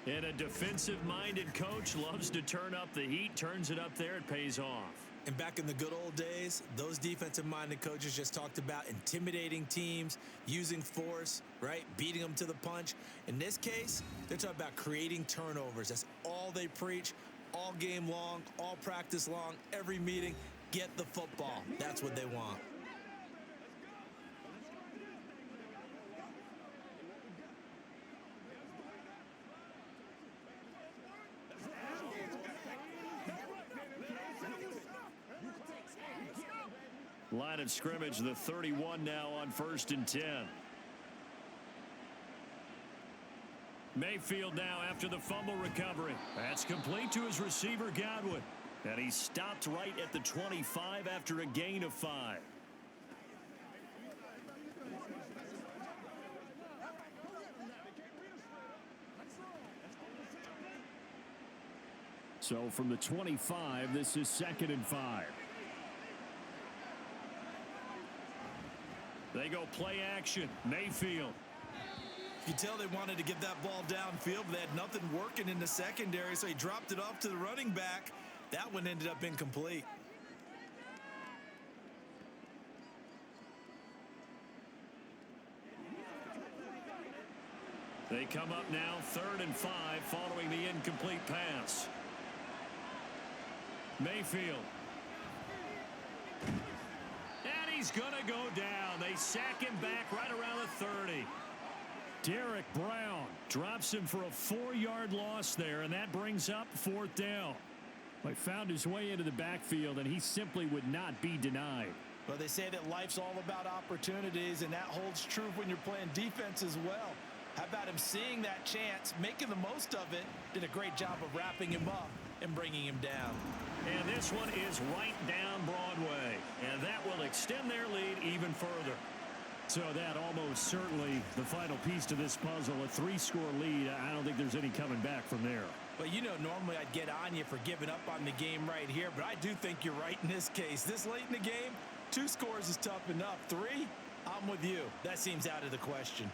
And a defensive-minded coach loves to turn up the heat, turns it up there, it pays off. And back in the good old days, those defensive-minded coaches just talked about intimidating teams, using force, right, beating them to the punch. In this case, they're talking about creating turnovers. That's all they preach all game long, all practice long, every meeting. Get the football. That's what they want. Line of scrimmage, the 31 now on 1st and 10. Mayfield now after the fumble recovery. That's complete to his receiver, Godwin. And he stopped right at the 25 after a gain of 5. So from the 25, this is 2nd and 5. They go play action. Mayfield. You can tell they wanted to get that ball downfield, but they had nothing working in the secondary, so he dropped it off to the running back. That one ended up incomplete. They come up now 3rd and 5 following the incomplete pass. Mayfield. And he's going to go down. They sack him back right around the 30. Derek Brown drops him for a 4-yard loss there, and that brings up 4th down. He found his way into the backfield, and he simply would not be denied. Well, they say that life's all about opportunities, and that holds true when you're playing defense as well. How about him seeing that chance, making the most of it, did a great job of wrapping him up and bringing him down. And this one is right down Broadway, and that will extend their lead even further. So that almost certainly the final piece to this puzzle, a 3-score lead. I don't think there's any coming back from there. Well, you know, normally I'd get on you for giving up on the game right here, but I do think you're right in this case. This late in the game, 2 scores is tough enough. 3, I'm with you. That seems out of the question.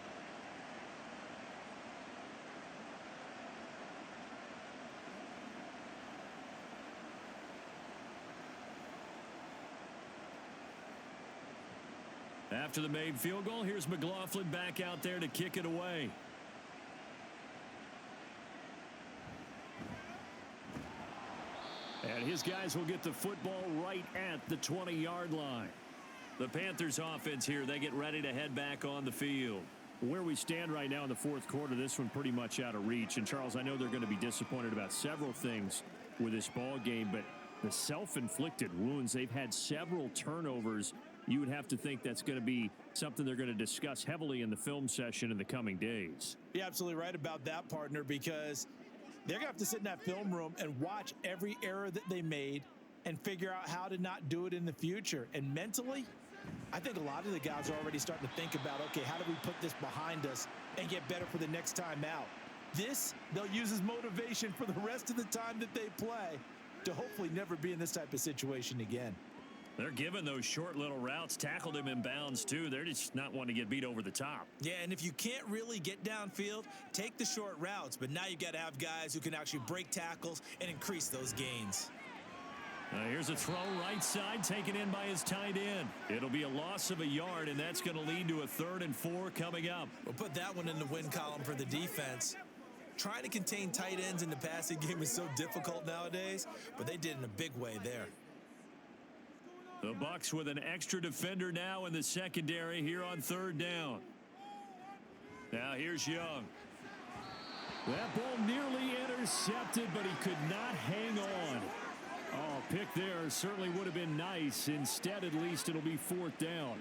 After the made field goal, here's McLaughlin back out there to kick it away. And his guys will get the football right at the 20-yard line. The Panthers offense here, they get ready to head back on the field. Where we stand right now in the 4th quarter, this one pretty much out of reach. And, Charles, I know they're going to be disappointed about several things with this ball game, but the self-inflicted wounds, they've had several turnovers. You would have to think that's going to be something they're going to discuss heavily in the film session in the coming days. You're absolutely right about that, partner, because they're going to have to sit in that film room and watch every error that they made and figure out how to not do it in the future. And mentally, I think a lot of the guys are already starting to think about, okay, how do we put this behind us and get better for the next time out? This, they'll use as motivation for the rest of the time that they play to hopefully never be in this type of situation again. They're giving those short little routes, tackled him in bounds too. They're just not wanting to get beat over the top. Yeah, and if you can't really get downfield, take the short routes. But now you've got to have guys who can actually break tackles and increase those gains. Here's a throw right side taken in by his tight end. It'll be a loss of a yard, and that's going to lead to a 3rd and 4 coming up. We'll put that one in the win column for the defense. Trying to contain tight ends in the passing game is so difficult nowadays, but they did in a big way there. The Bucs with an extra defender now in the secondary here on third down. Now here's Young. That ball nearly intercepted, but he could not hang on. Oh, pick there certainly would have been nice. Instead, at least it'll be fourth down.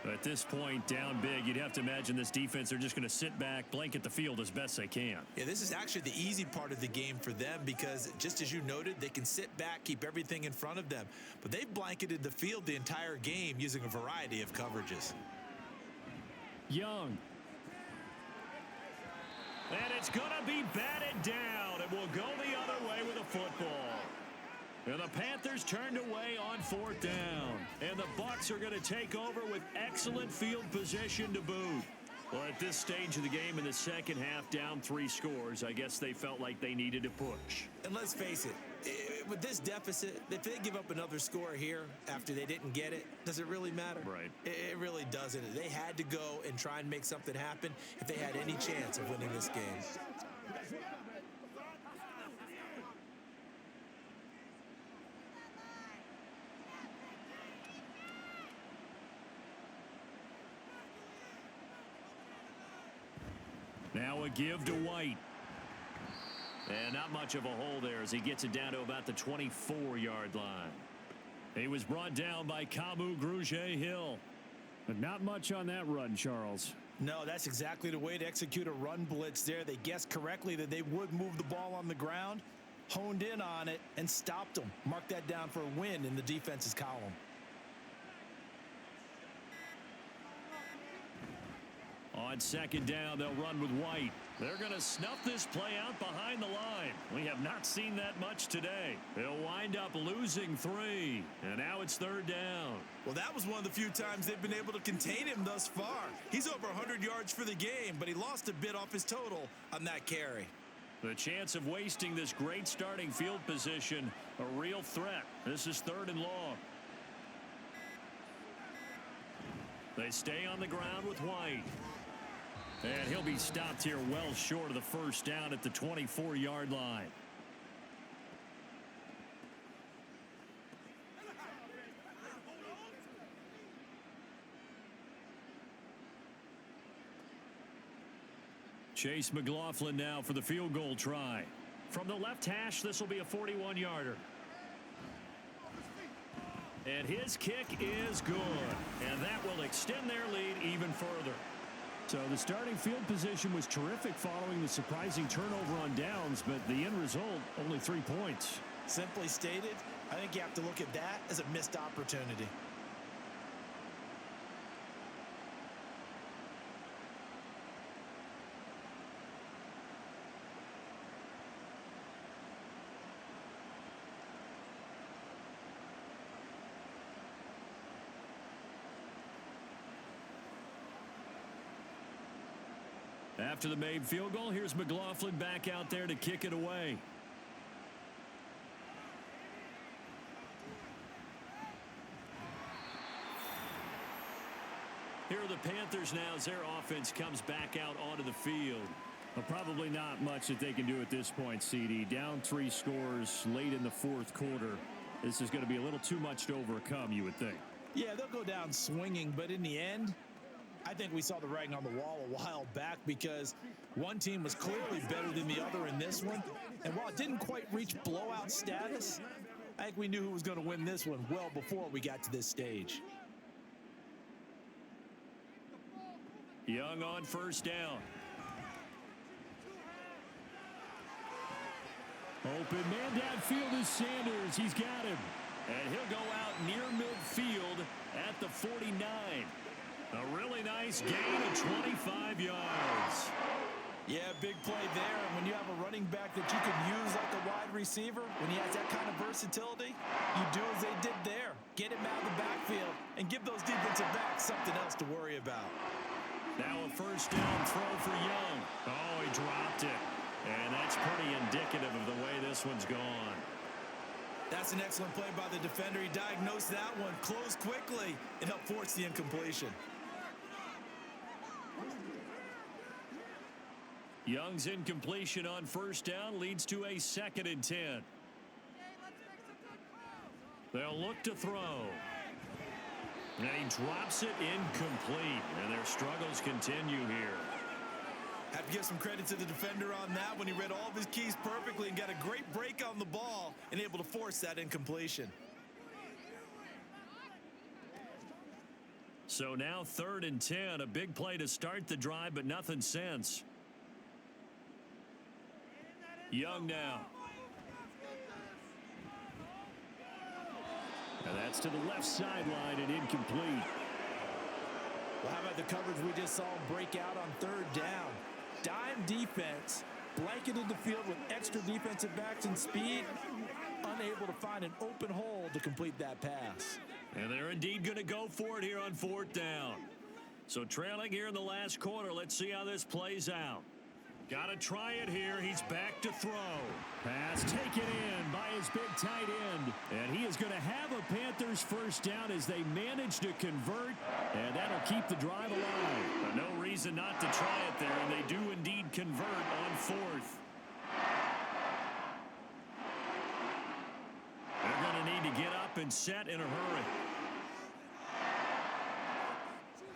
At this point, down big, you'd have to imagine this defense, they're just going to sit back, blanket the field as best they can. Yeah, this is actually the easy part of the game for them because, just as you noted, they can sit back, keep everything in front of them. But they've blanketed the field the entire game using a variety of coverages. Young. And it's going to be batted down. It will go the other way with a football. And the Panthers turned away on fourth down. And the Bucs are going to take over with excellent field position to boot. Well, at this stage of the game in the second half, down 3 scores, I guess they felt like they needed to push. And let's face it, with this deficit, if they give up another score here after they didn't get it, does it really matter? Right. It really doesn't. They had to go and try and make something happen if they had any chance of winning this game. Now a give to White. And not much of a hole there as he gets it down to about the 24-yard line. He was brought down by Kamu Grugier-Hill. But not much on that run, Charles. No, that's exactly the way to execute a run blitz there. They guessed correctly that they would move the ball on the ground, honed in on it, and stopped them. Mark that down for a win in the defense's column. On second down, they'll run with White. They're going to snuff this play out behind the line. We have not seen that much today. They'll wind up losing 3. And now it's third down. Well, that was one of the few times they've been able to contain him thus far. He's over 100 yards for the game, but he lost a bit off his total on that carry. The chance of wasting this great starting field position, a real threat. This is third and long. They stay on the ground with White. And he'll be stopped here well short of the first down at the 24-yard line. Chase McLaughlin now for the field goal try. From the left hash, this will be a 41-yarder. And his kick is good. And that will extend their lead even further. So the starting field position was terrific following the surprising turnover on downs, but the end result, only 3 points. Simply stated, I think you have to look at that as a missed opportunity. After the made field goal, here's McLaughlin back out there to kick it away. Here are the Panthers now as their offense comes back out onto the field. Well, probably not much that they can do at this point, CD. Down 3 scores late in the fourth quarter. This is going to be a little too much to overcome, you would think. Yeah, they'll go down swinging, but in the end, I think we saw the writing on the wall a while back because one team was clearly better than the other in this one. And while it didn't quite reach blowout status, I think we knew who was going to win this one well before we got to this stage. Young on first down. Open man downfield is Sanders. He's got him. And he'll go out near midfield at the 49. A really nice gain of 25 yards. Yeah, big play there. And when you have a running back that you can use like a wide receiver, when he has that kind of versatility, you do as they did there. Get him out of the backfield and give those defensive backs something else to worry about. Now a first down throw for Young. Oh, he dropped it. And that's pretty indicative of the way this one's gone. That's an excellent play by the defender. He diagnosed that one, closed quickly, and helped force the incompletion. Young's incompletion on first down leads to a 2nd and 10. They'll look to throw. And he drops it incomplete. And their struggles continue here. Have to give some credit to the defender on that when he read all of his keys perfectly and got a great break on the ball and able to force that incompletion. So now 3rd and 10. A big play to start the drive, but nothing since. Young now. And that's to the left sideline and incomplete. Well, how about the coverage we just saw him break out on 3rd down? Dime defense, blanketed the field with extra defensive backs and speed, unable to find an open hole to complete that pass. And they're indeed going to go for it here on 4th down. So trailing here in the last quarter, let's see how this plays out. Got to try it here. He's back to throw. Pass taken in by his big tight end. And he is going to have a Panthers first down as they manage to convert. And that'll keep the drive alive. But no reason not to try it there. And they do indeed convert on 4th. They're going to need to get up and set in a hurry.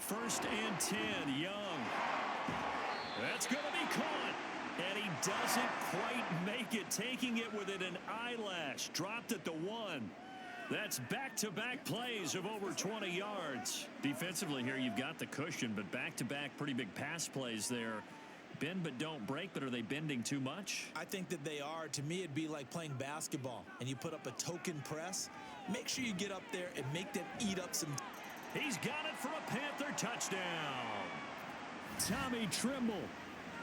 1st and 10, Young. That's going to be caught. And he doesn't quite make it, taking it within an eyelash. Dropped at the 1. That's back-to-back plays of over 20 yards. Defensively here, you've got the cushion, but back-to-back pretty big pass plays there. Bend but don't break, but are they bending too much? I think that they are. To me, it'd be like playing basketball, and you put up a token press. Make sure you get up there and make them eat up some. He's got it for a Panther touchdown. Tommy Trimble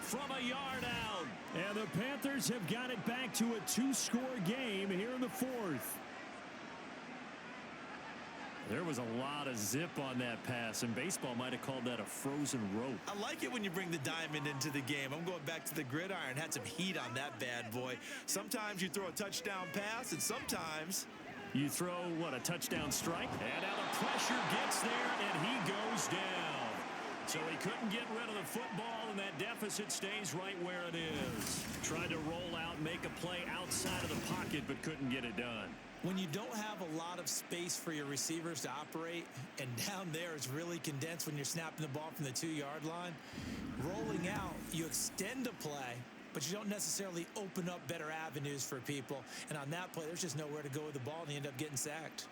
from a yard out. And the Panthers have got it back to a 2-score game here in the 4th. There was a lot of zip on that pass, and baseball might have called that a frozen rope. I like it when you bring the diamond into the game. I'm going back to the gridiron. Had some heat on that bad boy. Sometimes you throw a touchdown pass, and sometimes you throw, what, a touchdown strike? And now the pressure gets there, and he goes down. So he couldn't get rid of the football, and that deficit stays right where it is. Tried to roll out, make a play outside of the pocket, but couldn't get it done. When you don't have a lot of space for your receivers to operate, and down there it's really condensed when you're snapping the ball from the 2-yard line, rolling out, you extend a play, but you don't necessarily open up better avenues for people. And on that play, there's just nowhere to go with the ball, and you end up getting sacked.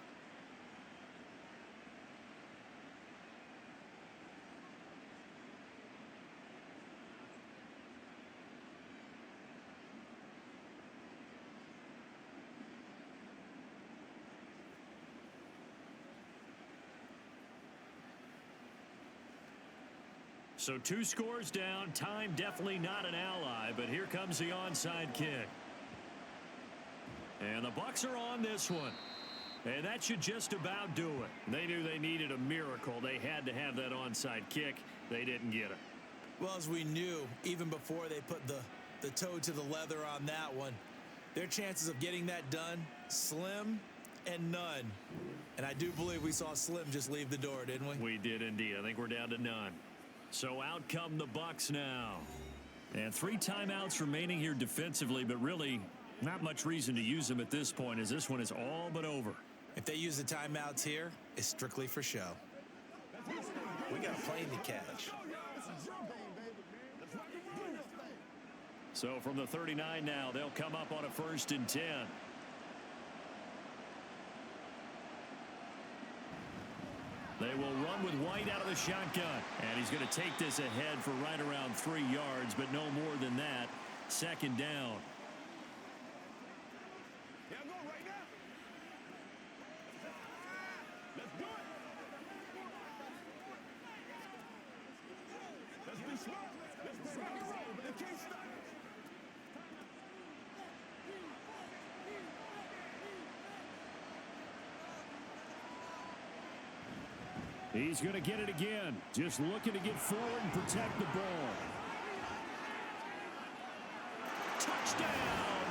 So 2 scores down. Time definitely not an ally, but here comes the onside kick. And the Bucs are on this one. And that should just about do it. They knew they needed a miracle. They had to have that onside kick. They didn't get it. Well, as we knew, even before they put the toe to the leather on that one, their chances of getting that done, slim and none. And I do believe we saw Slim just leave the door, didn't we? We did indeed. I think we're down to none. So out come the Bucs now. And 3 timeouts remaining here defensively, but really not much reason to use them at this point, as this one is all but over. If they use the timeouts here, it's strictly for show. We got a plane to catch. So from the 39 now, they'll come up on a 1st and 10. They will run with White out of the shotgun. And he's going to take this ahead for right around 3 yards, but no more than that. 2nd down. Yeah, I'm going right now. Let's do it. Let's be smart. Let's rock and roll, but they can't stop us. He's going to get it again. Just looking to get forward and protect the ball. Touchdown,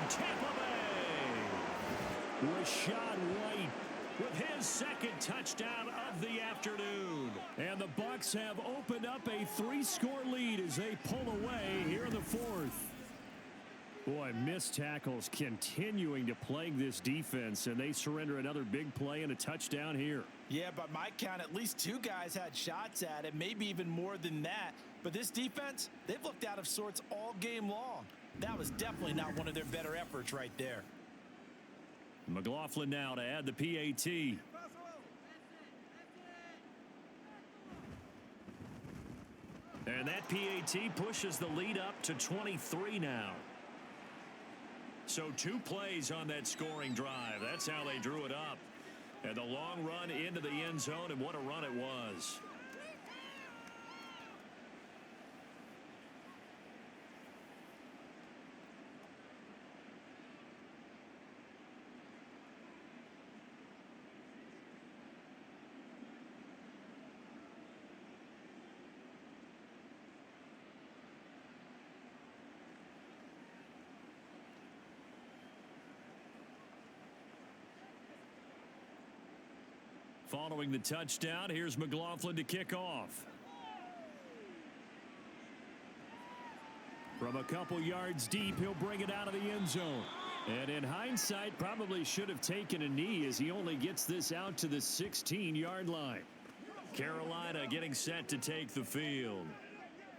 Tampa Bay. Rashad White with his second touchdown of the afternoon. And the Bucs have opened up a 3-score lead as they pull away here in the fourth. Boy, missed tackles continuing to plague this defense, and they surrender another big play and a touchdown here. Yeah, by my count, at least 2 guys had shots at it, maybe even more than that. But this defense, they've looked out of sorts all game long. That was definitely not one of their better efforts right there. McLaughlin now to add the PAT. And that PAT pushes the lead up to 23 now. So 2 plays on that scoring drive. That's how they drew it up. And the long run into the end zone, and what a run it was. Following the touchdown, here's McLaughlin to kick off. From a couple yards deep, he'll bring it out of the end zone. And in hindsight, probably should have taken a knee as he only gets this out to the 16-yard line. Carolina getting set to take the field.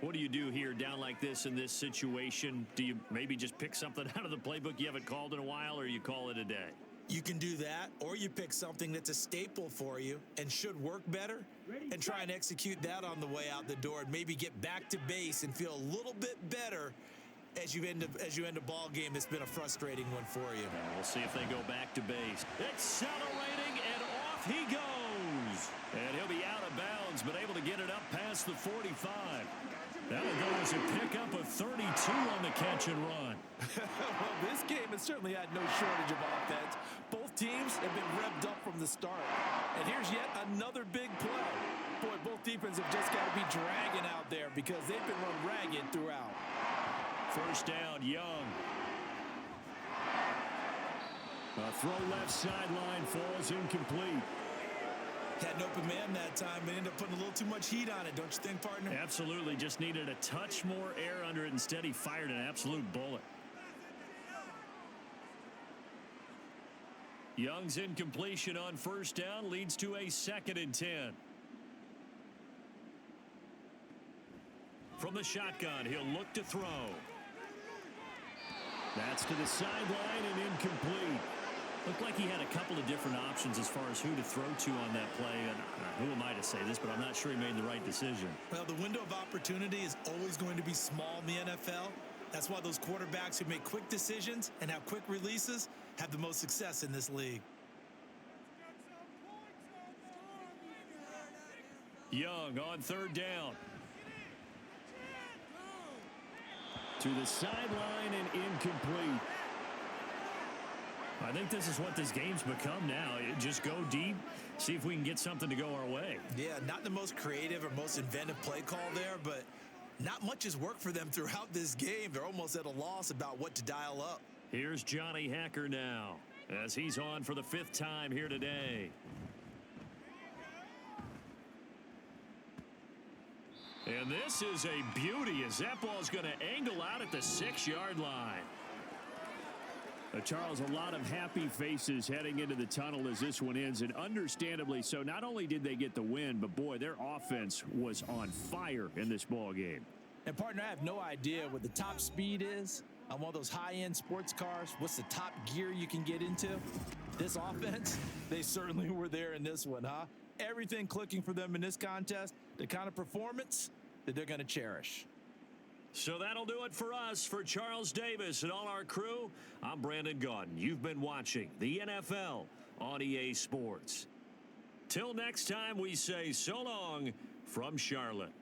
What do you do here down like this in this situation? Do you maybe just pick something out of the playbook you haven't called in a while, or you call it a day? You can do that, or you pick something that's a staple for you and should work better and try and execute that on the way out the door and maybe get back to base and feel a little bit better as you end a ball game that's been a frustrating one for you. We'll see if they go back to base. Accelerating, and off he goes. And he'll be out of bounds, but able to get it up past the 45. That'll go as a pickup of 32 on the catch and run. Well, this game has certainly had no shortage of offense. Both teams have been revved up from the start. And here's yet another big play. Boy, both defenses have just got to be dragging out there because they've been run ragged throughout. First down, Young. A throw left sideline falls incomplete. Had an open man that time and ended up putting a little too much heat on it, don't you think, partner? Absolutely. Just needed a touch more air under it. Instead, he fired an absolute bullet. Young's incompletion on first down leads to a 2nd and 10. From the shotgun, he'll look to throw. That's to the sideline and incomplete. Looked like he had a couple of different options as far as who to throw to on that play. And who am I to say this, but I'm not sure he made the right decision. Well, the window of opportunity is always going to be small in the NFL. That's why those quarterbacks who make quick decisions and have quick releases have the most success in this league. Young on 3rd down. To the sideline and incomplete. I think this is what this game's become now. Just go deep, see if we can get something to go our way. Yeah, not the most creative or most inventive play call there, but not much has worked for them throughout this game. They're almost at a loss about what to dial up. Here's Johnny Hacker now as he's on for the 5th time here today. And this is a beauty as that ball's going to angle out at the 6-yard line. Charles, a lot of happy faces heading into the tunnel as this one ends, and understandably so. Not only did they get the win, but boy, their offense was on fire in this ball game. And partner, I have no idea what the top speed is on one of those high-end sports cars. What's the top gear you can get into? This offense, they certainly were there in this one, huh? Everything clicking for them in this contest, the kind of performance that they're going to cherish. So that'll do it for us. For Charles Davis and all our crew, I'm Brandon Gaudin. You've been watching the NFL on EA Sports. Till next time, we say so long from Charlotte.